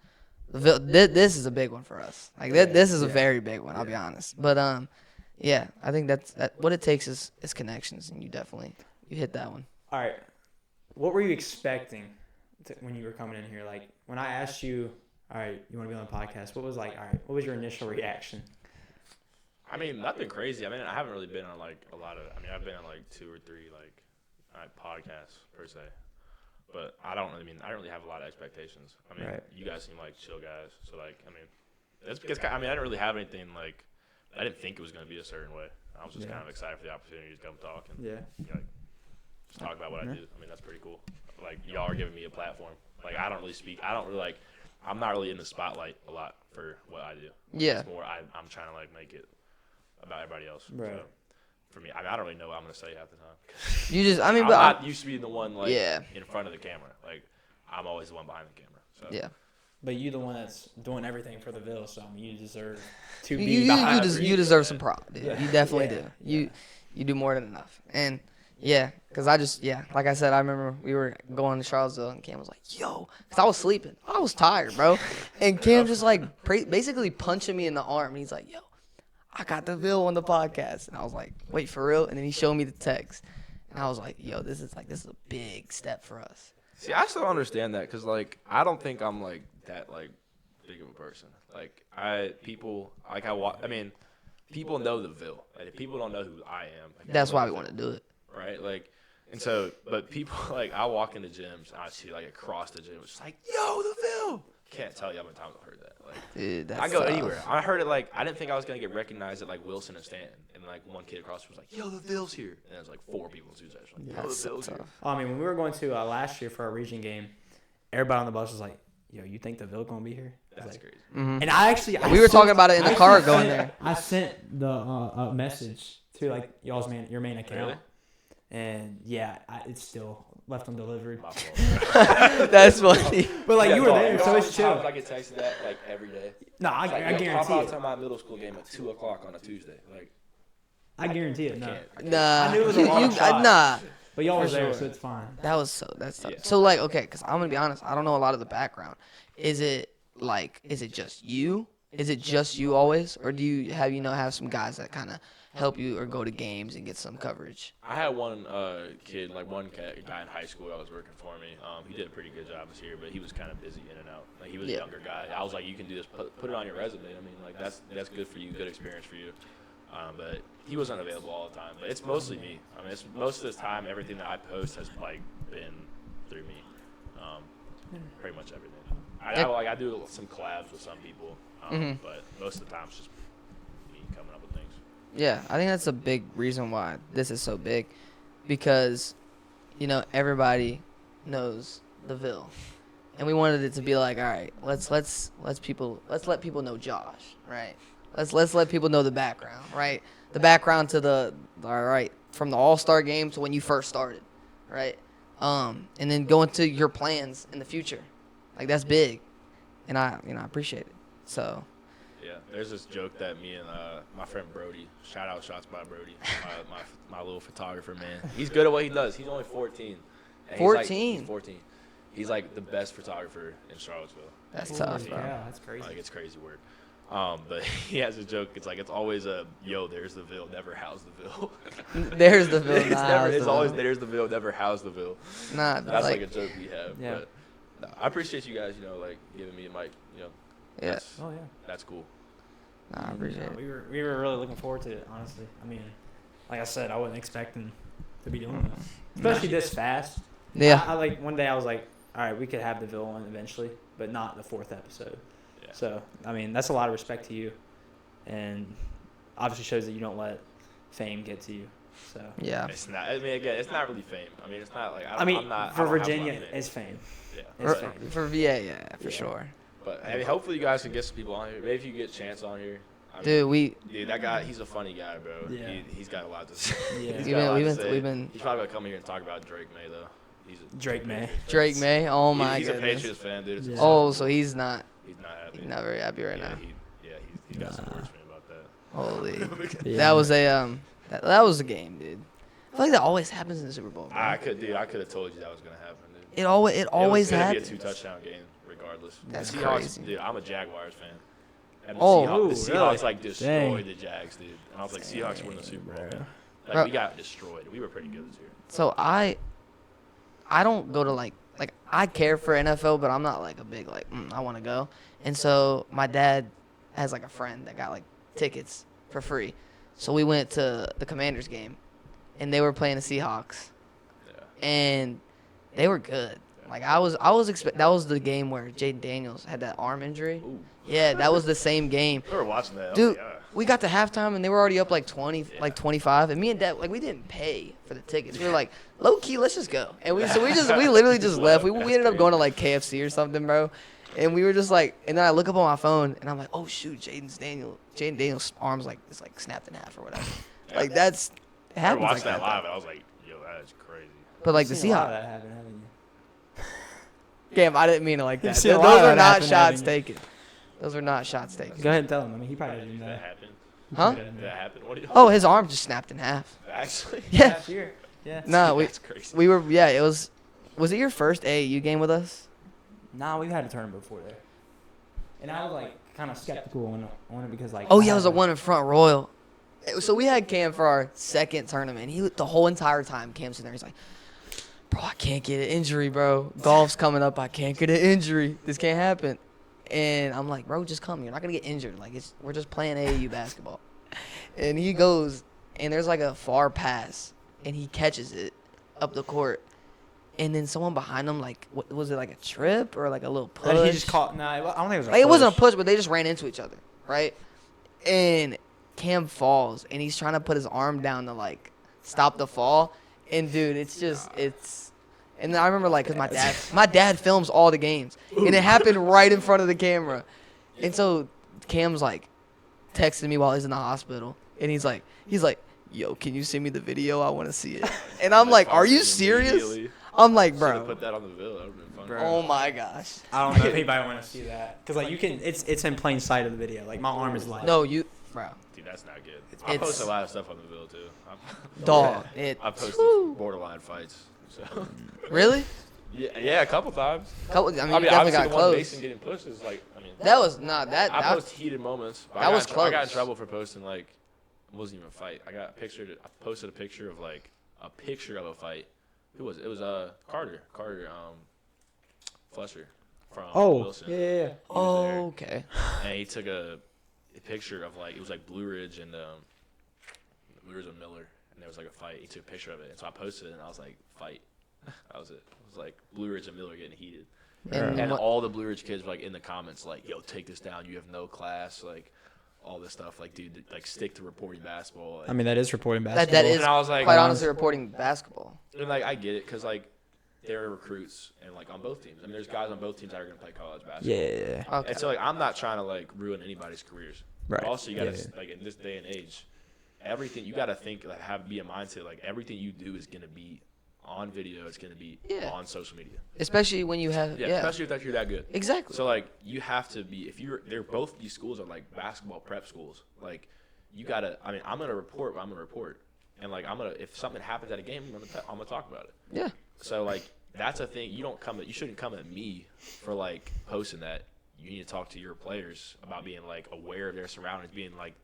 This is a big one for us. Like this is a very big one. I'll be honest. But yeah, I think that's what it takes is connections, and you hit that one. All right. What were you expecting when you were coming in here? Like when I asked you, all right, you want to be on the podcast? What was your initial reaction? I mean, nothing crazy. I mean, I haven't really been on like a lot of. I mean, I've been on like 2 or 3 like podcasts per se, but I don't really have a lot of expectations. I mean, Right. you guys seem like chill guys, so like, I mean, I didn't really have anything like. I didn't think it was going to be a certain way. I was just kind of excited for the opportunity to come talk and just talk about what I do. I mean, that's pretty cool. Like y'all are giving me a platform. Like I don't really speak. I don't really like. I'm not really in the spotlight a lot for what I do. Yeah. It's more I'm trying to like make it about everybody else. Right. So for me, I don't really know what I'm gonna say half the time. You just, I mean, I'm but not used to being the one like Yeah. in front of the camera. Like I'm always the one behind the camera. So yeah. But you the one that's doing everything for the TheVille, so I mean, you deserve to be You behind. you deserve some prop, dude. Yeah. You definitely Yeah. do. You do more than enough. And yeah, because like I said, I remember we were going to Charlottesville and Cam was like, yo, because I was sleeping. I was tired, bro. And Cam just like basically punching me in the arm. And he's like, yo, I got TheVille on the podcast. And I was like, wait, for real? And then he showed me the text. And I was like, yo, this is a big step for us. see, I still understand that because like I don't think I'm like that like big of a person. Like people know TheVille. Like if people don't know who I am. Like, That's people why know we want to do it. right? Like, and so, but people like I walk into gyms and I see like across the gym, it's like, yo, TheVille. Can't tell you how many times I've heard that. Like, Dude, that's I go tough. anywhere. I heard it like I didn't think I was gonna get recognized at like Wilson and Stanton, and like one kid across was like, "Yo, TheVille's here," and there's like 4 people in Sioux Session. Like, "Yo, That's so TheVille's here." tough. I mean, when we were going to last year for our region game, everybody on the bus was like, "Yo, you think TheVille gonna be here?" That's crazy. Mm-hmm. And I We were talking about it in the car going there. I sent the message to like your main account, Really? and yeah, it's still left undelivered. My fault. That's funny. But like Yeah, you were dog, there, so how it's many times chill. I get texted that like every day. No, I It's like, yo, guarantee pop out it. to my middle school game at 2:00 on a Tuesday. Like, I guarantee it. I No, can't. Nah, I knew it was a long shot. nah. but y'all For was there, sure. so it's fine. That's tough. Yeah. So like, okay, because I'm gonna be honest, I don't know a lot of the background. Is it just you? Is it just you always, or do you have some guys that kind of help you or go to games and get some coverage? I had one kid, like one guy in high school that was working for me. He did a pretty good job this year, but he was kind of busy in and out. Like he was a younger guy. I was like, you can do this. Put it on your resume. I mean, like that's good for you. Good experience for you. But he wasn't available all the time. But it's mostly me. I mean, it's most of this time, everything that I post has like been through me. Pretty much everything. I do some collabs with some people, but most of the time it's just me coming up with things. Yeah, I think that's a big reason why this is so big, because, everybody knows TheVille, and we wanted it to be like, all right, let's let people know Josh, right? Let's let people know the background, right? The background to from the All-Star game to when you first started, right? And then go into your plans in the future, like that's big, and I appreciate it. So. Yeah, there's this joke that me and my friend Brody, shout out shots by Brody, my little photographer, man. He's good at what he does. He's only 14. And 14? He's 14. He's like the best photographer in Charlottesville. That's He's tough, 14. bro. Yeah, that's crazy. Like it's crazy work. But he has a joke. It's like it's always yo, there's the Ville, never house the Ville. There's the Ville. It's always there's the Ville, never house the Ville. Nah, That's like a joke we have. Yeah. But no, I appreciate you guys, like giving me a mic. Yeah. That's cool. Nah, I appreciate it. We were really looking forward to it, honestly. I mean, like I said, I wasn't expecting to be doing this, especially this fast. Yeah. I like one day I was like, all right, we could have the Ville one eventually, but not the 4th episode. Yeah. So I mean, that's a lot of respect to you, and obviously shows that you don't let fame get to you. So Yeah. It's not. I mean, again, it's not really fame. I mean, it's not like I mean, I'm not, for I don't have a lot Virginia, of fame. it's fame. Yeah. It's For, fame. for yeah, for Yeah. sure. But I mean, hopefully you guys can get some people on here. Maybe if you get Chance on here. I Dude, mean, that guy, he's a funny guy, bro. Yeah. He's got a lot to say. Yeah. He's got a lot to say. We've been He's probably gonna come here and talk about Drake May though. Drake May. Drake May. Oh my He's goodness. a Patriots fan, dude. It's Yeah. Oh, so he's not He's not happy. he's not very happy right now. He's got some words for me about that. Holy. Yeah. That was a that was a game, dude. I feel like that always happens in the Super Bowl. Bro. I could have told you that was gonna happen, dude. It always It was happens. gonna be a 2-touchdown game, regardless. That's the Seahawks, crazy. dude. I'm a Jaguars fan. And the Oh, Seahawks, the really? Seahawks like destroyed Dang. the Jags, dude. And I was like, Seahawks win the Super Bowl. Man. Like Bro. we got destroyed. We were pretty good this year. So I don't go to like I care for NFL, but I'm not like a big I want to go. And so my dad has like a friend that got like tickets for free. So we went to the Commanders game, and they were playing the Seahawks, Yeah. and they were good. Like that was the game where Jaden Daniels had that arm injury. Ooh. Yeah, that was the same game. We were watching that. Dude, I was like, we got to halftime and they were already up like 20, like 25, and me and Dad we didn't pay for the tickets. We were like, low key, let's just go. And we literally just left. We ended up going to like KFC or something, bro. And we were just like, and then I look up on my phone and I'm like, oh shoot, Jaden Daniels' arms it's like snapped in half or whatever. Like it I happens watched like that that. live, and I was like, yo, that is crazy. But like the You've seen a lot of Seahawks. that happen, haven't you? Damn, I didn't mean it like You've that. seen a Those lot of are that not happen, shots haven't you? taken. Those are not shots taken. Go ahead and tell him. I mean, he probably doesn't Did know that that. happen? Huh? Did that happen? What do you? Oh, his arm just snapped in half. Actually. Yeah. Last year. Yeah. No, That's crazy. we were it was. Was it your first AAU game with us? Nah, we've had a tournament before there. And I was like kind of skeptical on it because like. Oh yeah, it was the one in Front Royal. So we had Cam for our second tournament. He the whole entire time Cam's in there. He's like, bro, I can't get an injury, bro. Golf's coming up. I can't get an injury. This can't happen. And I'm like, bro, just come. You're not gonna get injured. Like we're just playing AAU basketball. And he goes, and there's like a far pass, and he catches it up the court. And then someone behind him, like, what was it, like a trip or like a little push? He just caught. Nah, I don't think it was. Like, it wasn't a push, but they just ran into each other, right? And Cam falls, and he's trying to put his arm down to like stop the fall. And dude, it's. And then I remember like, cause my dad films all the games, and it happened right in front of the camera. And so Cam's like texting me while he's in the hospital, and he's like, yo, can you send me the video? I want to see it. And I'm like, are you serious? I'm like, Bro. bro. Put that on the Ville. That would have been fun. Bro. Oh my gosh. I don't know if anybody want to see that because like you can. It's in plain sight of the video. Like my arm is live. No, bro. Dude, that's not good. I It's- post a lot of stuff on the Ville too. Dog. I posted Woo. borderline fights. So. Really? Yeah, a couple times. I mean, you definitely obviously got the one close. Mason getting pushed is like, I mean. That was not that. I that post heated moments. But that was I got in close. trouble for posting like, it wasn't even a fight. I posted a picture of like a picture of a fight. Who was it? It was Carter Fletcher from Wilson. Yeah. He was there, Oh, okay. and he took a picture of like, it was like Blue Ridge and Miller, and there was like a fight. He took a picture of it, and so I posted it, and I was like, fight. That was it. It was like Blue Ridge and Miller getting heated. And what- all the Blue Ridge kids were like in the comments, like, "Yo, take this down. You have no class." Like, all this stuff. Like, dude, like stick to reporting basketball. Like, I mean that is reporting basketball. that is and I was like, quite honestly reporting basketball. and like I get it because like they're recruits and like on both teams. I mean, there's guys on both teams that are gonna play college basketball. Yeah. Okay. And so like I'm not trying to like ruin anybody's careers. Right. But also you gotta Yeah. like in this day and age, everything you gotta think like be a mindset like everything you do is gonna be on video. It's gonna be Yeah. on social media. Especially when you have Yeah, especially if you're that good. Exactly. So like you have to be they're both these schools are like basketball prep schools. Like you gotta. I mean, I'm gonna report what I'm gonna report, and like if something happens at a game, I'm gonna talk about it. Yeah. So like that's a thing. You shouldn't come at me for like posting that. you need to talk to your players about being like aware of their surroundings, being like,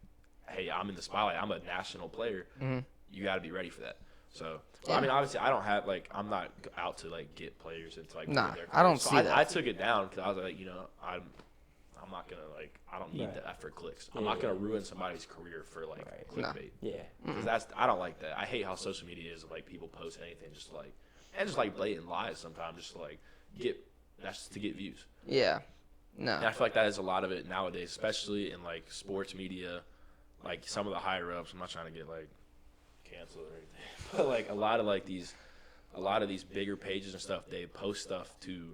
hey, I'm in the spotlight. I'm a national player. Mm-hmm. You got to be ready for that. So, Yeah. I mean, obviously, I don't have like I'm not out to like get players into like Nah, their I don't careers. So see that. I took it down because I was like, I'm not gonna like I don't need that for clicks. I'm not gonna ruin somebody's career for like clickbait. Yeah. Because I don't like that. I hate how social media is like people post anything just like blatant lies sometimes just to like to get views. Yeah. No. And I feel like that is a lot of it nowadays, especially in like sports media, like some of the higher ups. I'm not trying to get like canceled or anything, but like a lot of these bigger pages and stuff, they post stuff to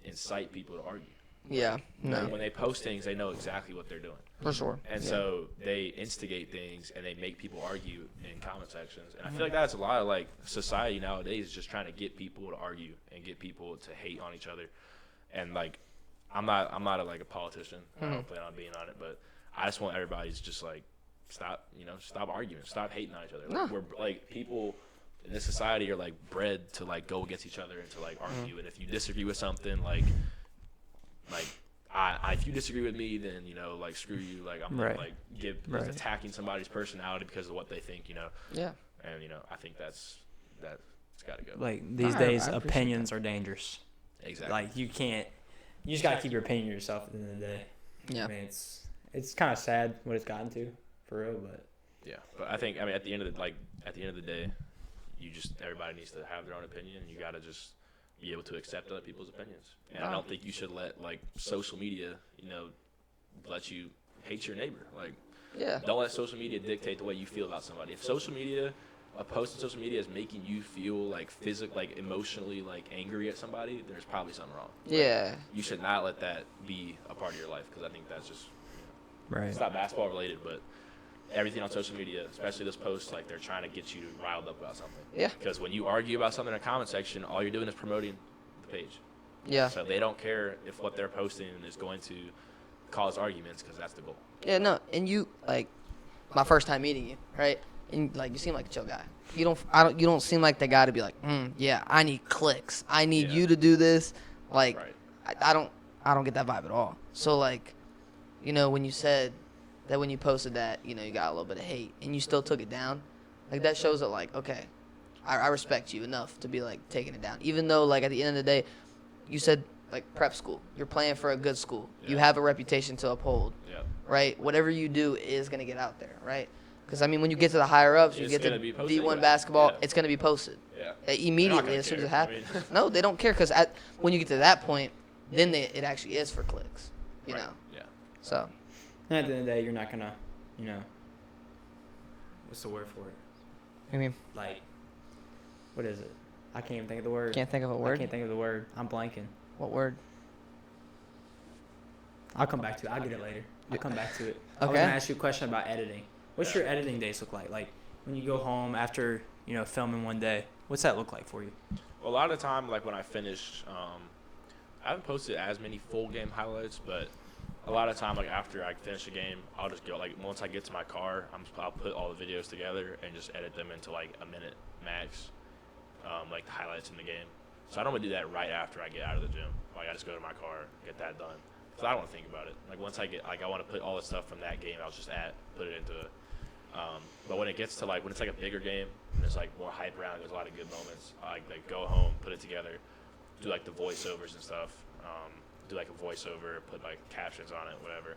incite people to argue. Yeah. No. When they post things, they know exactly what they're doing. For sure. And so they instigate things and they make people argue in comment sections. And I feel like that's a lot of like society nowadays is just trying to get people to argue and get people to hate on each other. And like I'm not a politician. I don't plan on being on it, but I just want everybody to just like stop arguing, stop hating on each other. Like, we're like people in this society are like bred to like go against each other and to like argue. And if you disagree with something, like if you disagree with me, then like screw you. Like I'm gonna like just attacking somebody's personality because of what they think. Yeah. And I think that's got to go. Like these days, opinions are dangerous. Exactly. Like you just gotta keep your opinion to yourself at the end of the day. Yeah. I mean, it's kind of sad what it's gotten to, for real. But yeah, but I think at the end of the day, everybody needs to have their own opinion, and you gotta just be able to accept other people's opinions. And I don't think you should let like social media, let you hate your neighbor. Like, don't let social media dictate the way you feel about somebody. If a post on social media is making you feel like emotionally like angry at somebody, there's probably something wrong. Yeah. You should not let that be a part of your life because I think that's just right. It's not basketball related, but everything on social media, especially this post, like they're trying to get you riled up about something. Yeah. Because when you argue about something in a comment section, all you're doing is promoting the page. Yeah. So they don't care if what they're posting is going to cause arguments because that's the goal. Yeah, no, and you like my first time meeting you, right? And like you seem like a chill guy. You don't seem like the guy to be like, yeah, I need clicks. I need you to do this. Like, right. I don't get that vibe at all. So like, when you said that when you posted that, you got a little bit of hate and you still took it down, like that shows that like, okay, I respect you enough to be like taking it down. Even though like at the end of the day, you said like prep school, you're playing for a good school. Yeah. You have a reputation to uphold, right? Whatever you do is going to get out there, right? Because, I mean, when you get to the higher ups, you get to D1 basketball, it's going to be posted immediately as soon as it happens. No, they don't care because when you get to that point, then it actually is for clicks, you know? Yeah. So. And at the end of the day, you're not going to, what's the word for it? I mean, like, what is it? I can't even think of the word. Can't think of a word? I can't think of the word. I'm blanking. What word? I'll come back to it. I'll get it later. I'll come back to it. Okay. I was going to ask you a question about editing. What's your editing days look like? Like, when you go home after, filming one day, what's that look like for you? Well, a lot of the time, like when I finish, I haven't posted as many full game highlights, but a lot of the time, like after I finish a game, I'll just go, like once I get to my car, I'll put all the videos together and just edit them into like a minute max, like the highlights in the game. So I don't want to do that right after I get out of the gym. Like I just go to my car, get that done. Because I don't want to think about it. Like once I want to put all the stuff from that game, I'll just put it into it. But when it gets to like when it's like a bigger game and there's like more hype around, there's a lot of good moments. I like go home, put it together, do like the voiceovers and stuff. Do like a voiceover, put like captions on it, whatever.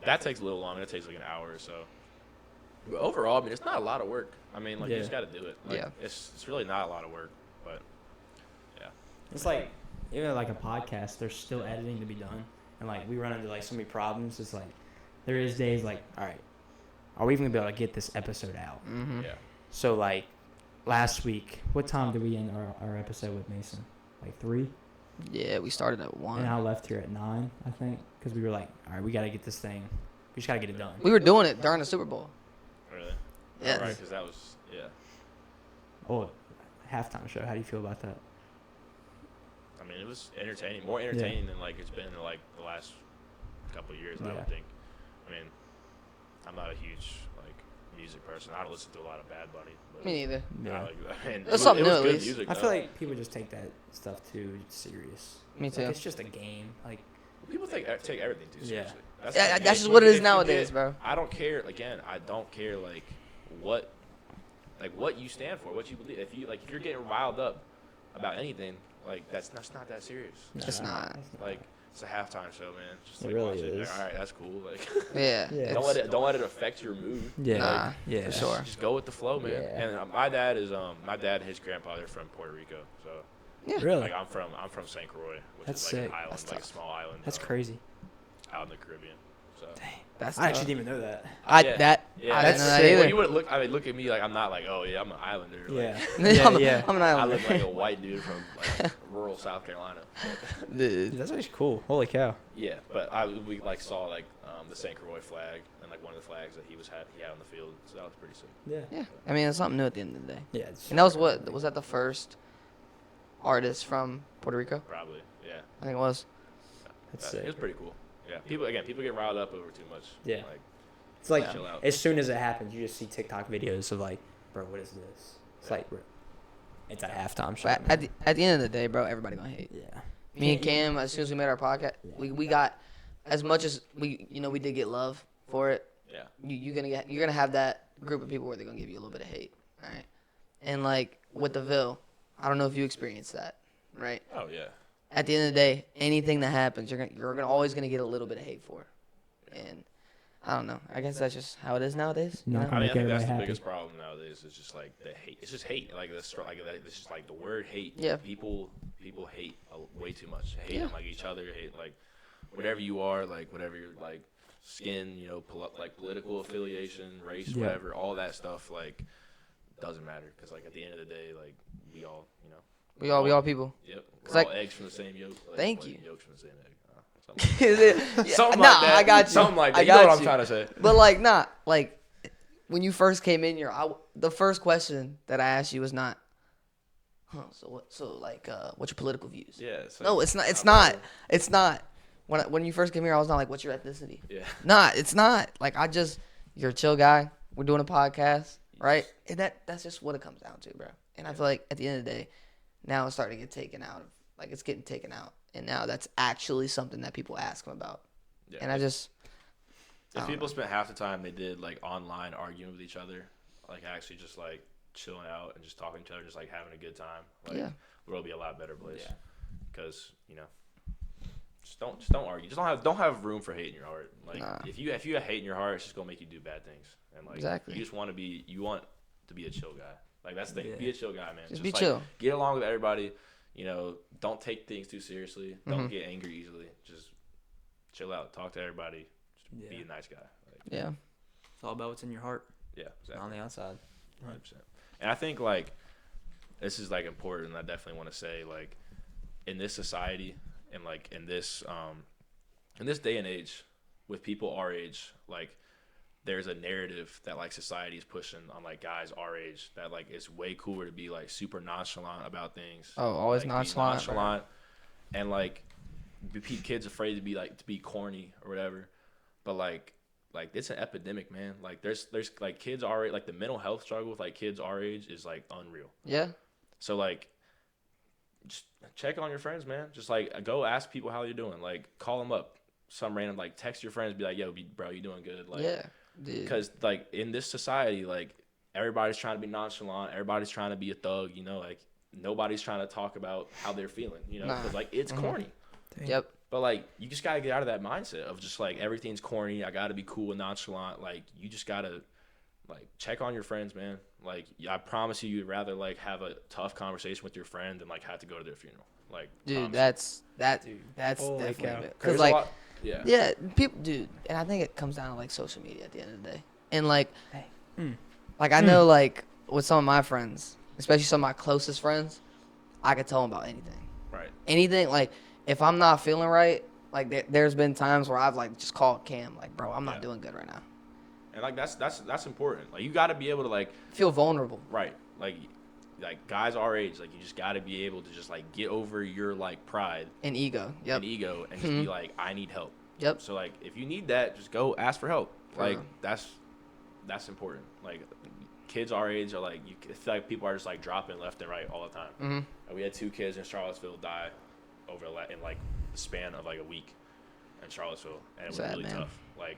That takes a little longer. It takes like an hour or so. But overall, I mean, it's not a lot of work. I mean, like you just got to do it. Like, it's really not a lot of work, but yeah. It's like even like a podcast, there's still editing to be done, and like we run into like so many problems. It's like there is days like, all right, are we even gonna be able to get this episode out? Mm-hmm. Yeah. So like last week, what time did we end our episode with Mason? Like 3? Yeah, we started at 1. And I left here at 9, I think, because we were like, all right, we got to get this thing. We just got to get it done. We were doing it during the Super Bowl. Really? Yeah. Right, because that was, Oh, halftime show. How do you feel about that? I mean, it was entertaining. More entertaining than, like, it's been in, like, the last couple of years, I would think. I mean, I'm not a huge, like, music person. I don't listen to a lot of Bad Bunny. But Me neither. Yeah. and That's something it was new, at good least. music. I though. feel like people just take that stuff too serious. Me Like, too. it's just a game. Like, People take everything too Yeah. seriously. Yeah, like, that's if just what it is if you nowadays, get- bro. I don't care. Again, I don't care what what you stand for, what you believe. If you're getting riled up about anything, that's not that serious. It's not. Like it's a halftime show, man. Just It like really watch it. is. Like, all right, that's cool. Like Yeah. Yeah. don't let it affect your mood. yeah, Nah, yeah, for sure. Just go with the flow, man. Yeah. And my dad and his grandfather are from Puerto Rico, so Really? like I'm from St. Croix, which That's is like sick. an island, That's like a tough. small island. That's crazy. Out in the Caribbean. So That's I actually tough. didn't even know that. I Yeah. that yeah, I that's didn't know that sick. Well, either. you wouldn't look at me like I'm not like, oh yeah, I'm an islander. Like, Yeah, I'm, yeah. I'm an I islander. look like a white dude from like rural South Carolina. Dude. That's actually cool. Holy cow. Yeah, but we saw the St. Croix flag and like one of the flags that he had on the field, so that was pretty sick. Yeah. Yeah. I mean, it's something new at the end of the day. Yeah. And that was that the first artist from Puerto Rico? Probably, yeah. I think it was. That's It sick. was pretty cool. Yeah, people get riled up over too much. Yeah. Like, It's like chill out. as soon as it happens, you just see TikTok videos of like, bro, what is this? It's like, bro, it's a halftime show. But at the end of the day, bro, everybody gonna hate. yeah. Me and Cam, as soon as we made our podcast, we got as much as we did get love for it. yeah. You're gonna have that group of people where they're gonna give you a little bit of hate, all right? And like with TheVille, I don't know if you experienced that, right? Oh yeah. At the end of the day, anything that happens, you're always gonna get a little bit of hate for, and I don't know. I guess that's just how it is nowadays. You No. know? I mean, I think that's everybody the happy. biggest problem nowadays. Is just like the hate. It's just hate. Like it's just like the word hate. Yeah. People hate way too much. Hate Yeah. on like each other. Hate like whatever you are. Like whatever your like skin. Like political affiliation, race, Yeah. whatever. All that stuff like doesn't matter because like at the end of the day, like we all we all people. Yep. 'Cause, We're all like- eggs from the same yolk. Like, Thank like you. Yolks from the same egg. Something Is it? Yeah, Something nah, like that. I got you. Something like that. I You know what got I'm you. trying to say. But like, not like when you first came in here. The first question that I asked you was not, So what? So like, what's your political views? Yeah. So No, it's not. It's not not. It's not. When you first came here, I was not like, what's your ethnicity? Yeah. Nah, it's not. Like you're a chill guy. We're doing a podcast, right? And that's just what it comes down to, bro. And I feel like at the end of the day, now it's starting to get taken out of. Like it's getting taken out, and now that's actually something that people ask him about. Yeah. And I just. I If don't people know. spent half the time they did like online arguing with each other, like actually just like chilling out and just talking to each other, just like having a good time, like Yeah. the world would be a lot better place. Yeah. Because just don't argue. Just don't have room for hate in your heart. Like Nah. if you have hate in your heart, it's just gonna make you do bad things. And like Exactly. you just want to be a chill guy. Like that's the thing. Yeah. Be a chill guy, man. Just be like, chill. Get along with everybody. Don't take things too seriously. Don't Mhm. get angry easily. Just chill out. Talk to everybody. Just be a nice guy. Like, Yeah. It's all about what's in your heart, yeah, exactly. not on the outside. 100%. And I think like this is like important. I definitely want to say like in this society and like in this day and age with people our age, like there's a narrative that like society is pushing on like guys our age that like it's way cooler to be like super nonchalant about things. Oh, always Like, be nonchalant. nonchalant, and like kids afraid to be corny or whatever. But like it's an epidemic, man. Like there's like kids our age, like the mental health struggle with like kids our age is like unreal. Yeah. So like just check on your friends, man. Just like go ask people how you're doing. Like call them up, some random like text your friends, be like, yo, bro, you doing good? Like, Yeah. Dude. because like in this society, like everybody's trying to be nonchalant, everybody's trying to be a thug, like nobody's trying to talk about how they're feeling, Nah. because like it's corny. Yep. But like you just gotta get out of that mindset of just like everything's corny. I gotta be cool and nonchalant. Like you just gotta like check on your friends, man. Like I promise you'd rather like have a tough conversation with your friend than like have to go to their funeral. Like Dude, promise that's Holy cow. definitely it. you. Because There's a like, lot- yeah. yeah, people, dude, and I think it comes down to like social media at the end of the day, and like, like I know like with some of my friends, especially some of my closest friends, I could tell them about anything. Right. Anything like if I'm not feeling right, like there's been times where I've like just called Cam, like, bro, I'm not Yeah. doing good right now. And like that's important. Like you gotta be able to like Feel vulnerable. right like guys our age, like you just gotta be able to just like get over your like pride And ego. Yep. and ego and just be like, I need help. Yep. So like if you need that, just go ask for help. For Like real. that's that's important. Like, kids our age are like, you feel like people are just like dropping left and right all the time. Mm-hmm. And we had 2 kids in Charlottesville die in like the span of like a week in Charlottesville, and it was Sad, really man. tough. Like,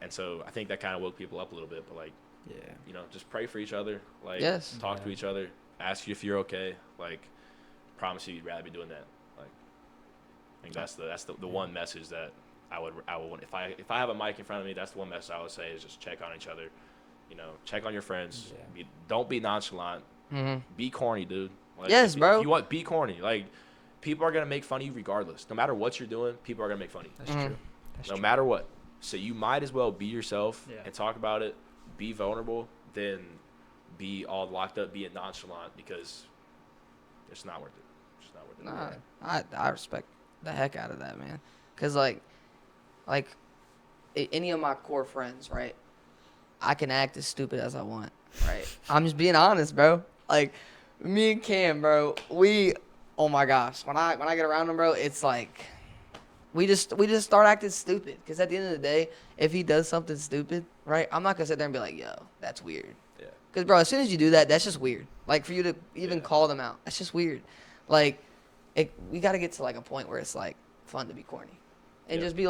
and so I think that kind of woke people up a little bit. But like, Yeah. you know, just pray for each other. Like, Yes. talk to each other. Ask you if you're okay. Like, promise you, you'd rather be doing that. Like, I think that's the one message that I would if I have a mic in front of me, that's the one message I would say is just check on each other. You know, check on your friends. Yeah. Don't be nonchalant. Mm-hmm. Be corny, dude. Like, Yes, bro. If you want, be corny. Like, people are gonna make fun of you regardless. No matter what you're doing, people are gonna make fun of you. That's Mhm. true. That's No true. matter what. So you might as well be yourself Yeah. and talk about it. Be vulnerable. Than be all locked up, being nonchalant, because it's not worth it. It's just not worth it. Nah, I respect the heck out of that, man. Cause like any of my core friends, right? I can act as stupid as I want, right? I'm just being honest, bro. Like me and Cam, bro, oh my gosh, when I get around him, bro, it's like we just start acting stupid. Cause at the end of the day, if he does something stupid, right, I'm not gonna sit there and be like, yo, that's weird. Yeah. Cause bro, as soon as you do that, that's just weird. Like for you to even call them out, that's just weird. Like, we gotta get to like a point where it's like fun to be corny, and just be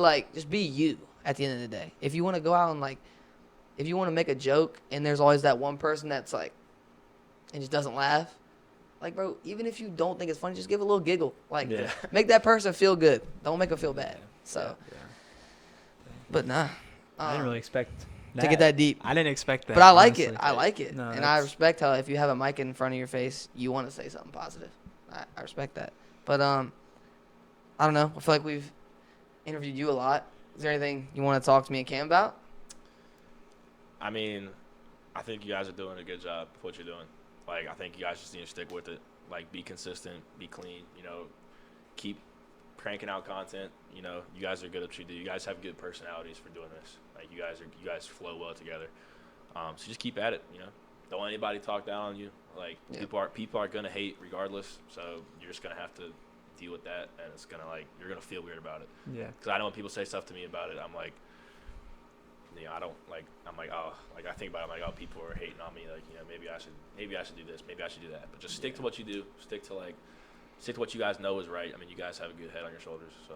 you. At the end of the day, if you want to go out and like, if you want to make a joke, and there's always that one person that's like, and just doesn't laugh, like bro, even if you don't think it's funny, just give a little giggle. Like, make that person feel good. Don't make them feel bad. So, but nah, I didn't really expect to get that deep. I didn't expect that. But I like honestly. it. I like it. No, and I respect how if you have a mic in front of your face, you want to say something positive. I respect that. But I don't know. I feel like we've interviewed you a lot. Is there anything you want to talk to me and Cam about? I mean, I think you guys are doing a good job of what you're doing. Like, I think you guys just need to stick with it. Like, be consistent, be clean, you know, keep cranking out content. You know, you guys are good at what you do. You guys have good personalities for doing this. Like, you guys flow well together. So just keep at it, you know. Don't let anybody talk down on you. Like, people are going to hate regardless. So you're just going to have to deal with that, and it's going to, like, you're going to feel weird about it. Yeah. Because I know when people say stuff to me about it, I'm like, you know, I'm like, oh, like I think about it, I'm like, oh, people are hating on me. Like, you know, maybe I should do this, maybe I should do that. But just stick to what you do. Stick to what you guys know is right. I mean, you guys have a good head on your shoulders, so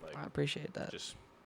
like, I appreciate that. just